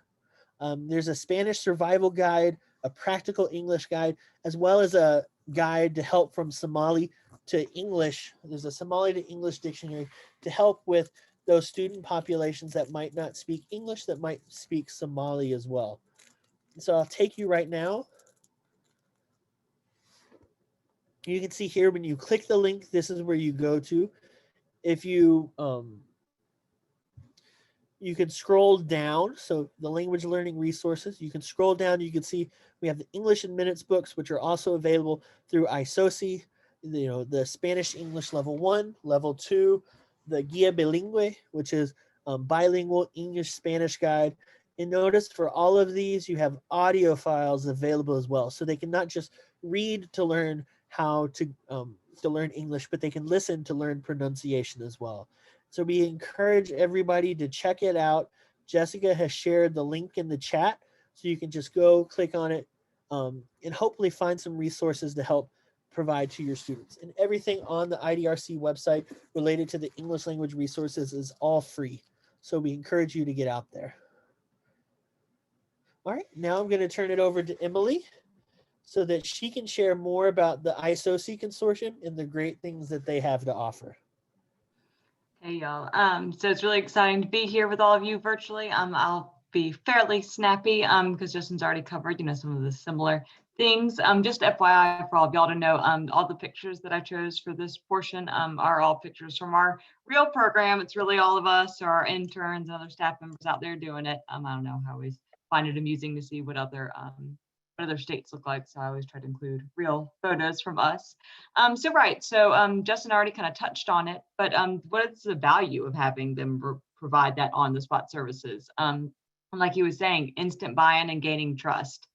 There's a Spanish survival guide, a practical English guide, as well as a guide to help from Somali to English. There's a Somali to English dictionary to help with those student populations that might not speak English, that might speak Somali as well. So I'll take you right now. You can see here when you click the link, this is where you go to. If you you can scroll down. So the language learning resources, you can scroll down. You can see we have the English in Minutes books, which are also available through iSoci. The Spanish English level 1, level 2, the Guia Bilingüe, which is bilingual English Spanish guide. And notice for all of these, you have audio files available as well. So they can not just read to learn how to learn English, but they can listen to learn pronunciation as well. So we encourage everybody to check it out. Jessica has shared the link in the chat, so you can just go click on it and hopefully find some resources to help provide to your students. And everything on the IDRC website related to the English language resources is all free. So we encourage you to get out there. All right, now I'm going to turn it over to Emily so that she can share more about the iSoci Consortium and the great things that they have to offer. Hey y'all. So it's really exciting to be here with all of you virtually. I'll be fairly snappy because Justin's already covered, some of the similar things. Just FYI for all of y'all to know, all the pictures that I chose for this portion are all pictures from our real program. It's really all of us or our interns and other staff members out there doing it. I don't know, I always find it amusing to see what other states look like. So I always try to include real photos from us. So Justin already kind of touched on it, but what is the value of having them provide that on the spot services? And like he was saying, instant buy-in and gaining trust.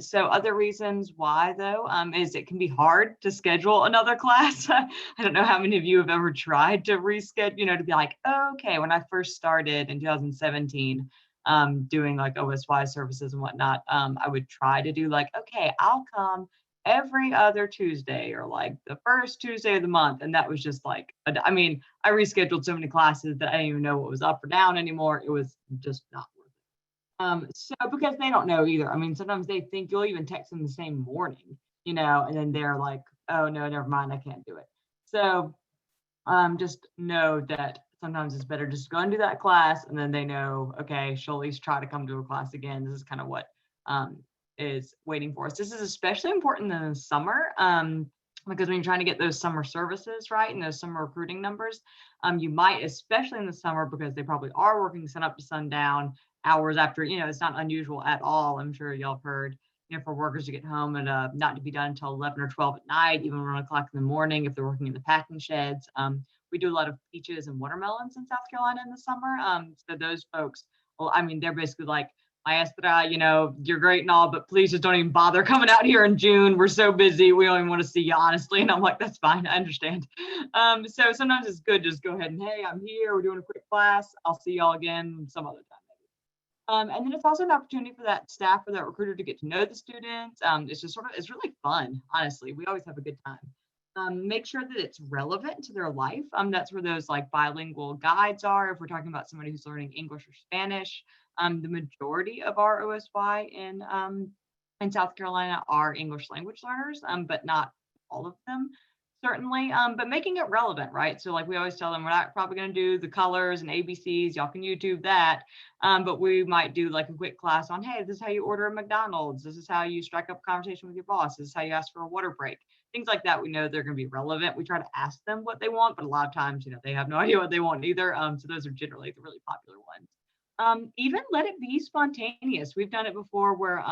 So other reasons why though, is it can be hard to schedule another class. I don't know how many of you have ever tried to reschedule, to be like, okay, when I first started in 2017, doing like OSY services and whatnot, I would try to do like, okay, I'll come every other Tuesday or like the first Tuesday of the month. And that was just like, I rescheduled so many classes that I didn't even know what was up or down anymore. It was just not worth it. So because they don't know either. Sometimes they think you'll even text them the same morning, and then they're like, oh no, never mind, I can't do it. So just know that sometimes it's better just go and do that class, and then they know, okay, she'll at least try to come to a class again. This is kind of what is waiting for us. This is especially important in the summer because when you're trying to get those summer services right and those summer recruiting numbers, you might, especially in the summer, because they probably are working sun up to sundown hours after, it's not unusual at all. I'm sure y'all have heard, for workers to get home and not to be done until 11 or 12 at night, even 1 o'clock in the morning if they're working in the packing sheds. We do a lot of peaches and watermelons in South Carolina in the summer. So those folks, well, they're basically like, Maestra, you're great and all, but please just don't even bother coming out here in June. We're so busy. We don't even want to see you, honestly. And I'm like, that's fine. I understand. So sometimes it's good. Just go ahead and, hey, I'm here. We're doing a quick class. I'll see y'all again some other time. And then it's also an opportunity for that staff or that recruiter to get to know the students. It's really fun, honestly. We always have a good time. Make sure that it's relevant to their life. That's where those like bilingual guides are. If we're talking about somebody who's learning English or Spanish, the majority of our OSY in South Carolina are English language learners, but not all of them. Certainly, but making it relevant, right? So like we always tell them, we're not probably going to do the colors and ABCs. Y'all can YouTube that. But we might do like a quick class on, hey, this is how you order a McDonald's. This is how you strike up a conversation with your boss. This is how you ask for a water break. Things like that. We know they're going to be relevant. We try to ask them what they want, but a lot of times, they have no idea what they want either. So those are generally the really popular ones. Even let it be spontaneous. We've done it before where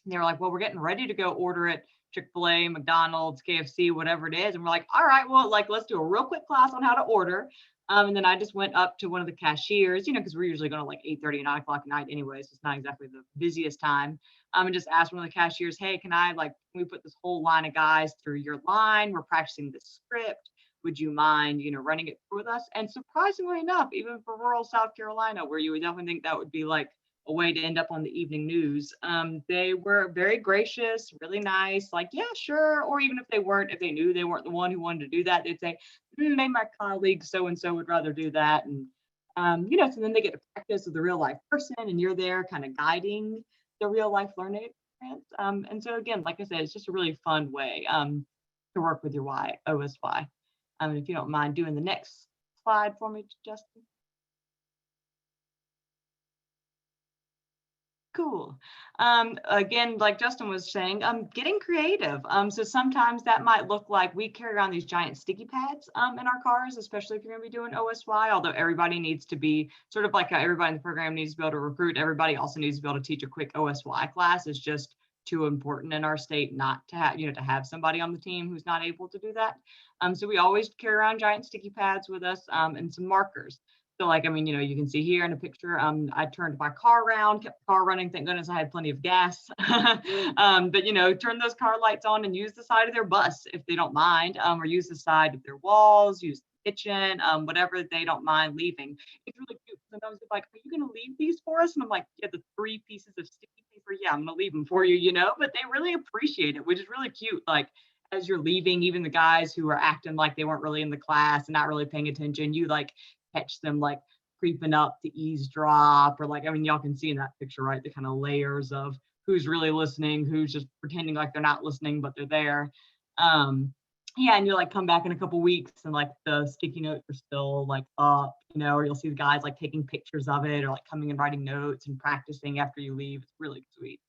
they're like, well, we're getting ready to go order it. Chick-fil-A, McDonald's, KFC, whatever it is. And we're like, all right, well, like, let's do a real quick class on how to order. And then I just went up to one of the cashiers, because we're usually going to like 8:30 or 9 o'clock at night anyway, so it's not exactly the busiest time. And just asked one of the cashiers, hey, can we put this whole line of guys through your line? We're practicing the script. Would you mind, running it through with us? And surprisingly enough, even for rural South Carolina, where you would definitely think that would be like a way to end up on the evening news, they were very gracious, really nice, like, yeah, sure. Or even if they knew they weren't the one who wanted to do that, they'd say, maybe my colleague so-and-so would rather do that. And, so then they get to practice with the real life person and you're there kind of guiding the real life learning experience. And so again, like I said, it's just a really fun way to work with your OSY. If you don't mind doing the next slide for me, Justin. Cool. Again, like Justin was saying, getting creative. So sometimes that might look like we carry around these giant sticky pads in our cars, especially if you're going to be doing OSY. Although everybody needs to be sort of like how everybody in the program needs to be able to recruit, everybody also needs to be able to teach a quick OSY class. It's just too important in our state not to have, to have somebody on the team who's not able to do that. So we always carry around giant sticky pads with us and some markers. So like, I mean, you can see here in a picture, I turned my car around, kept the car running. Thank goodness I had plenty of gas. But, turn those car lights on and use the side of their bus if they don't mind, or use the side of their walls, use the kitchen, whatever they don't mind leaving. It's really cute. Sometimes they're like, are you going to leave these for us? And I'm like, yeah, the 3 pieces of sticky paper. Yeah, I'm going to leave them for you, but they really appreciate it, which is really cute. Like, as you're leaving, even the guys who are acting like they weren't really in the class and not really paying attention, you like catch them like creeping up to eavesdrop, or like, I mean, y'all can see in that picture, right? The kind of layers of who's really listening, who's just pretending like they're not listening, but they're there. Yeah, and you like come back in a couple weeks and like the sticky notes are still like up, or you'll see the guys like taking pictures of it or like coming and writing notes and practicing after you leave. It's really sweet.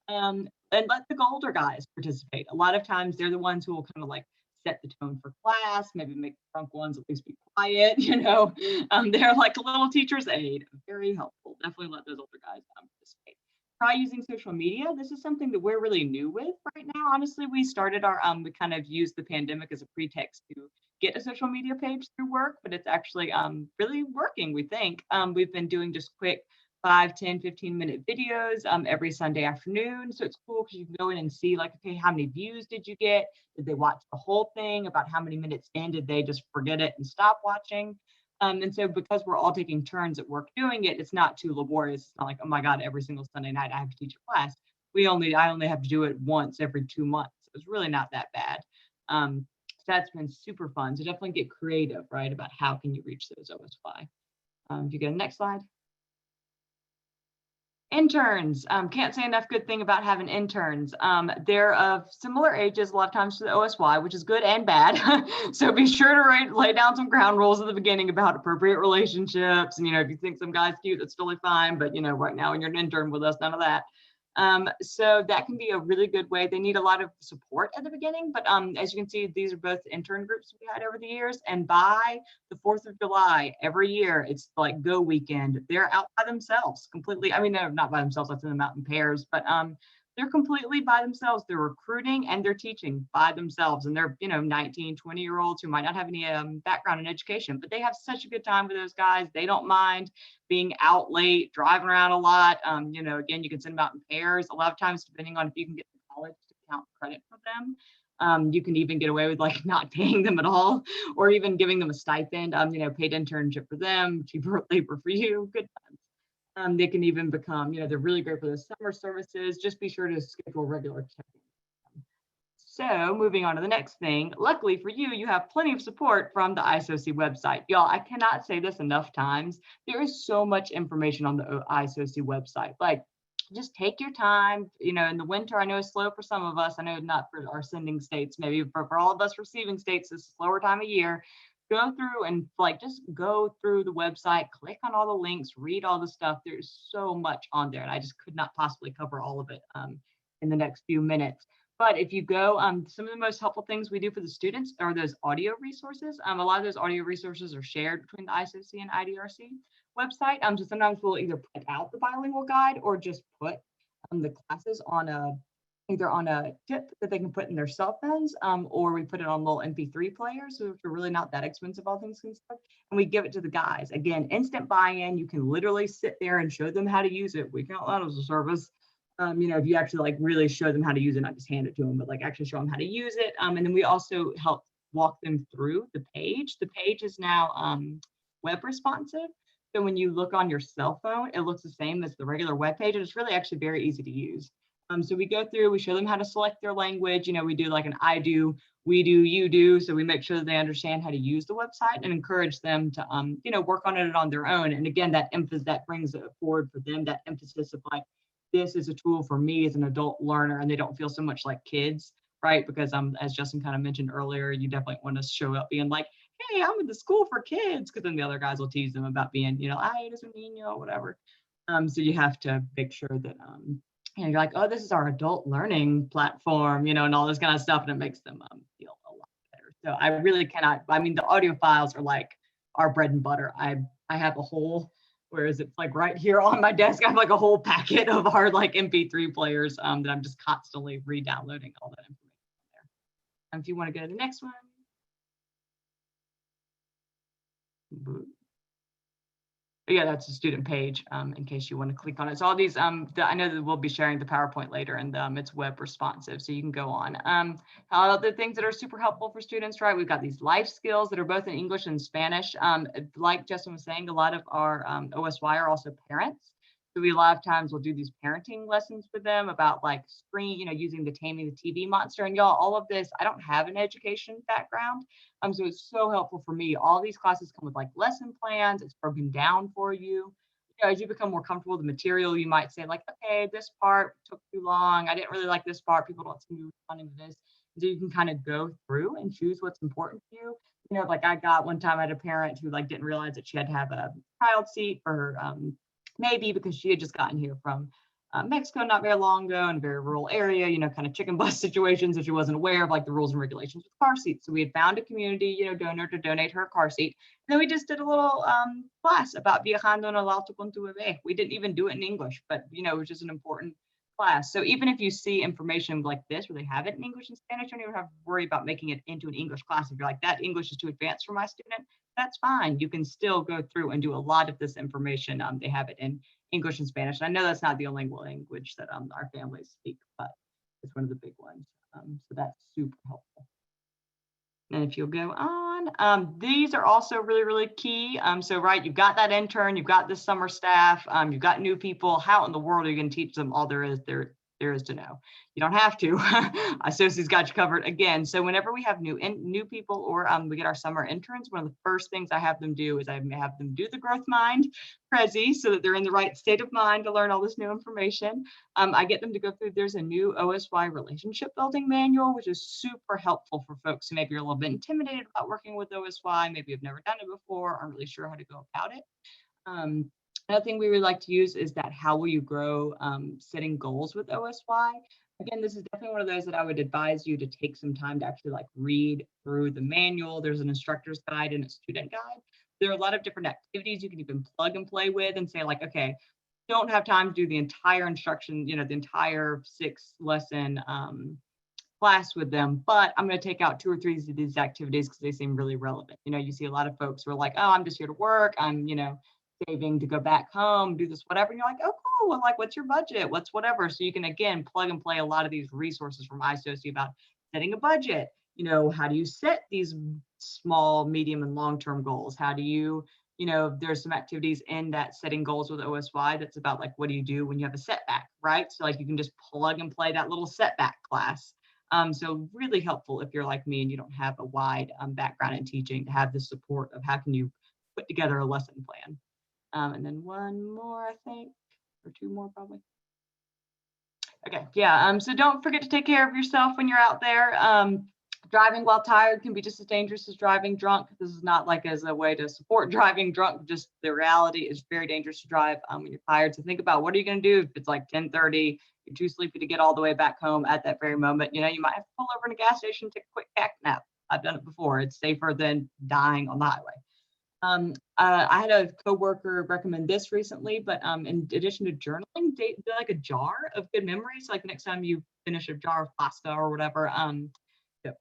And let the older guys participate. A lot of times they're the ones who will kind of like set the tone for class, maybe make the drunk ones at least be quiet, they're like a little teacher's aide, very helpful. Definitely let those older guys participate. Try using social media. This is something that we're really new with right now. Honestly, we started we kind of used the pandemic as a pretext to get a social media page through work, but it's actually really working, we think. We've been doing just quick 5, 10, 15-minute videos every Sunday afternoon. So it's cool because you can go in and see like, okay, how many views did you get? Did they watch the whole thing? About how many minutes in did they just forget it and stop watching? And so because we're all taking turns at work doing it, it's not too laborious. It's not like, oh my God, every single Sunday night I have to teach a class. I only have to do it once every 2 months. It's really not that bad. So that's been super fun. So definitely get creative, right, about how can you reach those OSY. If you go to the next slide. Interns, can't say enough good thing about having interns. They're of similar ages a lot of times to the OSY, which is good and bad. So be sure to lay down some ground rules at the beginning about appropriate relationships. And, if you think some guy's cute, that's totally fine. But, right now when you're an intern with us, none of that. So that can be a really good way. They need a lot of support at the beginning, but as you can see, these are both intern groups we had over the years. And by the 4th of July, every year, it's like go weekend. They're out by themselves completely. I mean, they're not by themselves, I send them out in pairs, but they're completely by themselves. They're recruiting and they're teaching by themselves. And they're, 19, 20-year-olds who might not have any background in education, but they have such a good time with those guys. They don't mind being out late, driving around a lot. Again, you can send them out in pairs. A lot of times, depending on if you can get the college to count credit for them, you can even get away with like not paying them at all, or even giving them a stipend, paid internship for them, cheaper labor for you, good times. They can even become, they're really great for the summer services. Just be sure to schedule regular check-ins. So moving on to the next thing, luckily for you, you have plenty of support from the ISOC website. Y'all, I cannot say this enough times. There is so much information on the ISOC website. Like, just take your time. In the winter, I know it's slow for some of us. I know not for our sending states, maybe for all of us receiving states, it's a slower time of year. Go through and just go through the website, click on all the links, read all the stuff. There's so much on there, and I just could not possibly cover all of it in the next few minutes. But if you go, some of the most helpful things we do for the students are those audio resources. A lot of those audio resources are shared between the ISOC and IDRC website. So sometimes we'll either print out the bilingual guide or just put the classes on either on a tip that they can put in their cell phones, or we put it on little MP3 players, which are really not that expensive, all things considered. And we give it to the guys. Again, instant buy-in. You can literally sit there and show them how to use it. We count that as a service. If you actually like really show them how to use it, not just hand it to them, but like actually show them how to use it. And then we also help walk them through the page. The page is now web responsive. So when you look on your cell phone, it looks the same as the regular web page. And it's really actually very easy to use. So we go through, we show them how to select their language. We do like an I do, we do, you do. So we make sure that they understand how to use the website and encourage them to, work on it on their own. And again, that brings it forward for them, that emphasis of like, this is a tool for me as an adult learner, and they don't feel so much like kids, right? Because as Justin kind of mentioned earlier, you definitely want to show up being like, hey, I'm at the school for kids, because then the other guys will tease them about being, ay, it doesn't mean, whatever. So you have to make sure that you're like, oh, this is our adult learning platform, and all this kind of stuff, and it makes them feel a lot better. So I really cannot. I mean, the audio files are like our bread and butter. I have a whole, whereas it's like right here on my desk, I have like a whole packet of our like MP3 players that I'm just constantly re-downloading all that information there. If you want to go to the next one. Yeah, that's the student page, in case you want to click on it. So all these, I know that we'll be sharing the PowerPoint later, and it's web responsive, so you can go on. The things that are super helpful for students, right? We've got these life skills that are both in English and Spanish. Like Justin was saying, a lot of our OSY are also parents. So we a lot of times will do these parenting lessons for them about like screen, using the Taming the TV Monster. And y'all, all of this, I don't have an education background. So it's so helpful for me. All these classes come with like lesson plans. It's broken down for you. As you become more comfortable with the material, you might say like, okay, this part took too long. I didn't really like this part. People don't seem to be responding to this. So you can kind of go through and choose what's important to you. Like I got one time I had a parent who like didn't realize that she had to have a child seat for her maybe because she had just gotten here from Mexico not very long ago in a very rural area, kind of chicken bus situations, and she wasn't aware of like the rules and regulations with car seats. So we had found a community, donor to donate her a car seat. And then we just did a little class about viajando en el auto con tu bebé. We didn't even do it in English, but it was just an important class. So even if you see information like this where they have it in English and Spanish, you don't even have to worry about making it into an English class. If you're like, that English is too advanced for my student, that's fine. You can still go through and do a lot of this information. They have it in English and Spanish. And I know that's not the only language that our families speak, but it's one of the big ones. So that's super helpful. And if you'll go on, these are also really, really key. So, right, you've got that intern, you've got the summer staff, you've got new people. How in the world are you going to teach them all there is to know? You don't have to. Associate's got you covered again. So whenever we have new people or we get our summer interns, one of the first things I have them do is I have them do the growth mind Prezi so that they're in the right state of mind to learn all this new information. I get them to go through, there's a new OSY relationship building manual, which is super helpful for folks who maybe are a little bit intimidated about working with OSY, maybe have never done it before, aren't really sure how to go about it. Another thing we really like to use is that how will you grow setting goals with OSY. Again, this is definitely one of those that I would advise you to take some time to actually like read through the manual. There's an instructor's guide and a student guide. There are a lot of different activities you can even plug and play with and say like, okay, don't have time to do the entire instruction, the entire 6-lesson class with them, but I'm going to take out 2 or 3 of these activities because they seem really relevant. You see a lot of folks who are like, oh, I'm just here to work. I'm, saving to go back home, do this, whatever. And you're like, oh, cool. Well, like, what's your budget? What's whatever. So you can, again, plug and play a lot of these resources from iSoci about setting a budget. How do you set these small, medium, and long-term goals? How do you, there's some activities in that setting goals with OSY that's about like, what do you do when you have a setback, right? So like you can just plug and play that little setback class. So really helpful if you're like me and you don't have a wide background in teaching to have the support of how can you put together a lesson plan. And then one more, I think, or 2 more probably. Okay, yeah, so don't forget to take care of yourself when you're out there. Driving while tired can be just as dangerous as driving drunk. This is not like as a way to support driving drunk, just the reality is very dangerous to drive when you're tired. So think about what are you gonna do if it's like 10:30, you're too sleepy to get all the way back home at that very moment. You might have to pull over in a gas station, take a quick cat nap. I've done it before. It's safer than dying on the highway. I had a coworker recommend this recently, but in addition to journaling, they like a jar of good memories. Like next time you finish a jar of pasta or whatever,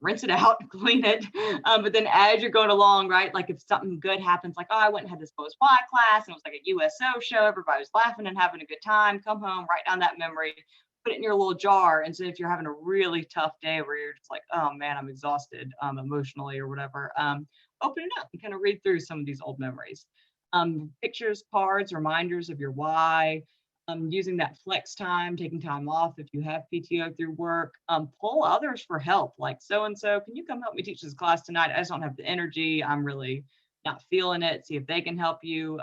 rinse it out, clean it. But then as you're going along, right, like if something good happens, like, oh, I went and had this OSY class and it was like a USO show, everybody was laughing and having a good time, come home, write down that memory, put it in your little jar. And so if you're having a really tough day where you're just like, oh man, I'm exhausted emotionally or whatever, open it up and kind of read through some of these old memories. Pictures, cards, reminders of your why, using that flex time, taking time off if you have PTO through work, pull others for help, like so-and-so, can you come help me teach this class tonight? I just don't have the energy. I'm really not feeling it. See if they can help you.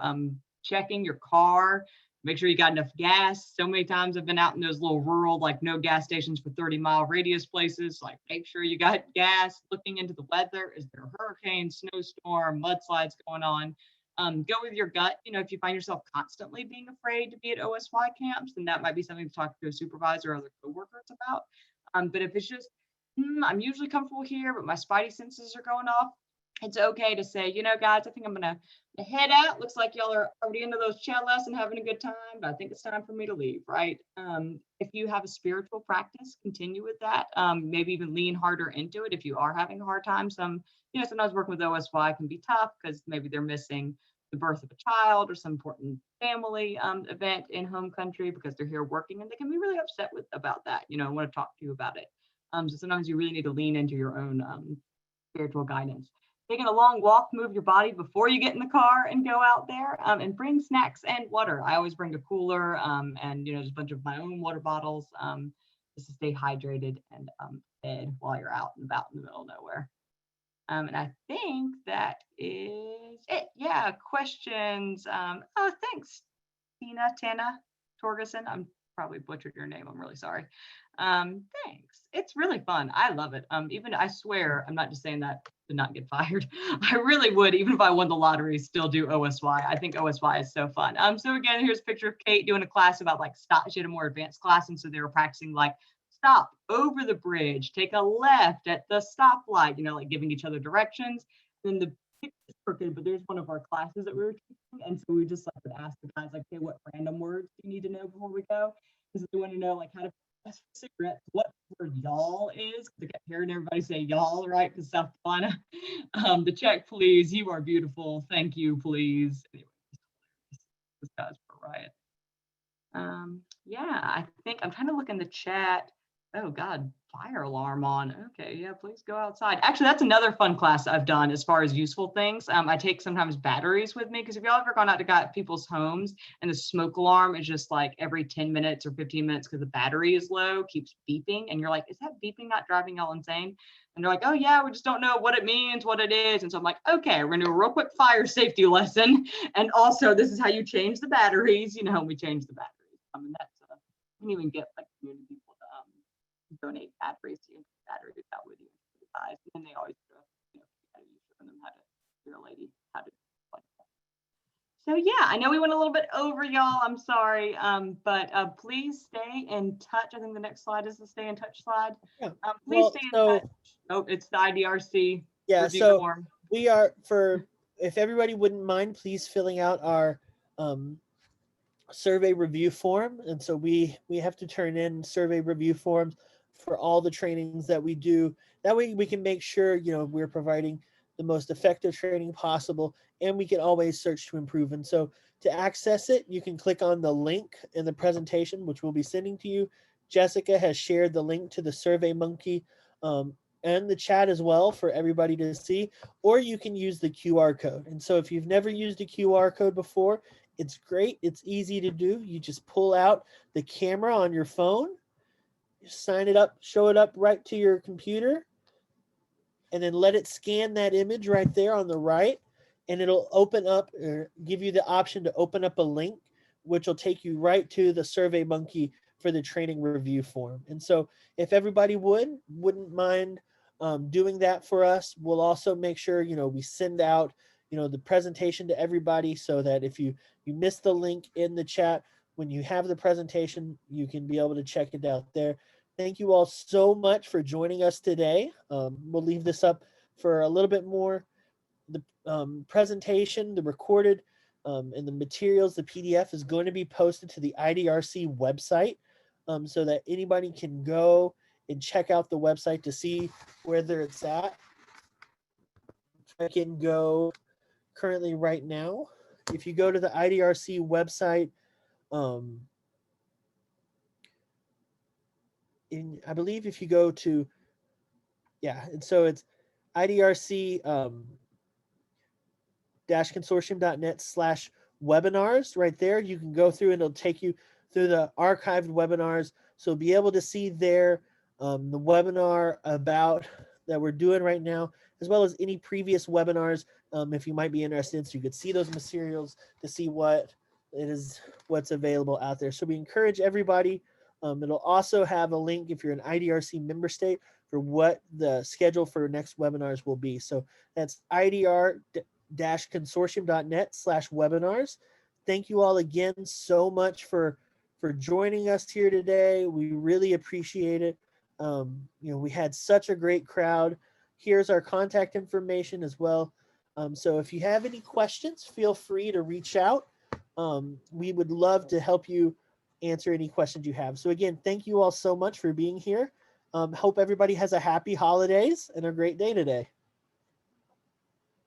Checking your car, make sure you got enough gas. So many times I've been out in those little rural, like no gas stations for 30-mile radius places. Like make sure you got gas, looking into the weather. Is there a hurricane, snowstorm, mudslides going on? Go with your gut. If you find yourself constantly being afraid to be at OSY camps, then that might be something to talk to a supervisor or other coworkers about. But if it's just, I'm usually comfortable here, but my spidey senses are going off, it's okay to say, guys, I think I'm gonna head out. Looks like y'all are already into those chalice and having a good time, but I think it's time for me to leave, right? If you have a spiritual practice, continue with that. Maybe even lean harder into it if you are having a hard time. Sometimes working with OSY can be tough because maybe they're missing the birth of a child or some important family event in home country because they're here working, and they can be really upset about that. I want to talk to you about it. So sometimes you really need to lean into your own spiritual guidance. Taking a long walk, move your body before you get in the car and go out there, and bring snacks and water. I always bring a cooler and just a bunch of my own water bottles just to stay hydrated and fed while you're out and about in the middle of nowhere. And I think that is it. Yeah, questions. Oh, thanks, Tana Torgerson. I'm probably butchered your name. I'm really sorry. Thanks. It's really fun. I love it. Even I swear, I'm not just saying that to not get fired. I really would, even if I won the lottery, still do OSY. I think OSY is so fun. So again, here's a picture of Kate doing a class about like stop. She had a more advanced class, and so they were practicing like stop over the bridge, take a left at the stoplight, like giving each other directions. And the picture's crooked, but there's one of our classes that we were teaching. And so we just like would ask the guys, like, hey, what random words do you need to know before we go? Because they want to know like how to pass for cigarettes, what word y'all is. They kept hearing everybody say y'all, right? Because South Carolina. The check, please. You are beautiful. Thank you, please. Anyway, this guy's for riot. Yeah, I think I'm trying to look in the chat. Oh God, fire alarm on. Okay, yeah, please go outside. Actually, that's another fun class I've done as far as useful things. I take sometimes batteries with me because if y'all ever gone out to people's homes and the smoke alarm is just like every 10 minutes or 15 minutes because the battery is low, keeps beeping, and you're like, is that beeping not driving y'all insane? And they're like, oh yeah, we just don't know what it means, what it is. And so I'm like, okay, we're gonna do a real quick fire safety lesson. And also this is how you change the batteries, we change the batteries. And that's you can even get like community people to donate batteries to you, batteries out with you guys. And then they always show them how to, you're a lady, how to like that. So yeah, I know we went a little bit over, y'all. I'm sorry, but please stay in touch. I think the next slide is the stay in touch slide. Yeah. Please stay in touch. Oh, it's the IDRC review form. We are if everybody wouldn't mind, please filling out our survey review form. And so we have to turn in survey review forms for all the trainings that we do. That way we can make sure, we're providing the most effective training possible, and we can always search to improve. And so to access it, you can click on the link in the presentation, which we'll be sending to you. Jessica has shared the link to the SurveyMonkey and the chat as well for everybody to see, or you can use the QR code. And so if you've never used a QR code before, it's great. It's easy to do. You just pull out the camera on your phone, you sign it up, show it up right to your computer, and then let it scan that image right there on the right, and it'll open up or give you the option to open up a link, which will take you right to the SurveyMonkey for the training review form. And so if everybody wouldn't mind doing that for us, we'll also make sure, we send out, the presentation to everybody so that if you missed the link in the chat, when you have the presentation, you can be able to check it out there. Thank you all so much for joining us today. We'll leave this up for a little bit more. The presentation, the recorded and the materials, the PDF is going to be posted to the IDRC website so that anybody can go and check out the website to see whether it's at. I can go currently right now. If you go to the IDRC website, I believe if you go to, and so it's IDRC consortium.net/webinars right there. You can go through and it'll take you through the archived webinars. So be able to see there the webinar about that we're doing right now, as well as any previous webinars if you might be interested. So you could see those materials to see what's available out there. So we encourage everybody. It'll also have a link if you're an IDRC member state for what the schedule for next webinars will be. So that's IDR consortium.net/webinars. Thank you all again so much for joining us here today. We really appreciate it. We had such a great crowd. Here's our contact information as well. So if you have any questions, feel free to reach out. We would love to help you answer any questions you have. So again, thank you all so much for being here. Hope everybody has a happy holidays and a great day today.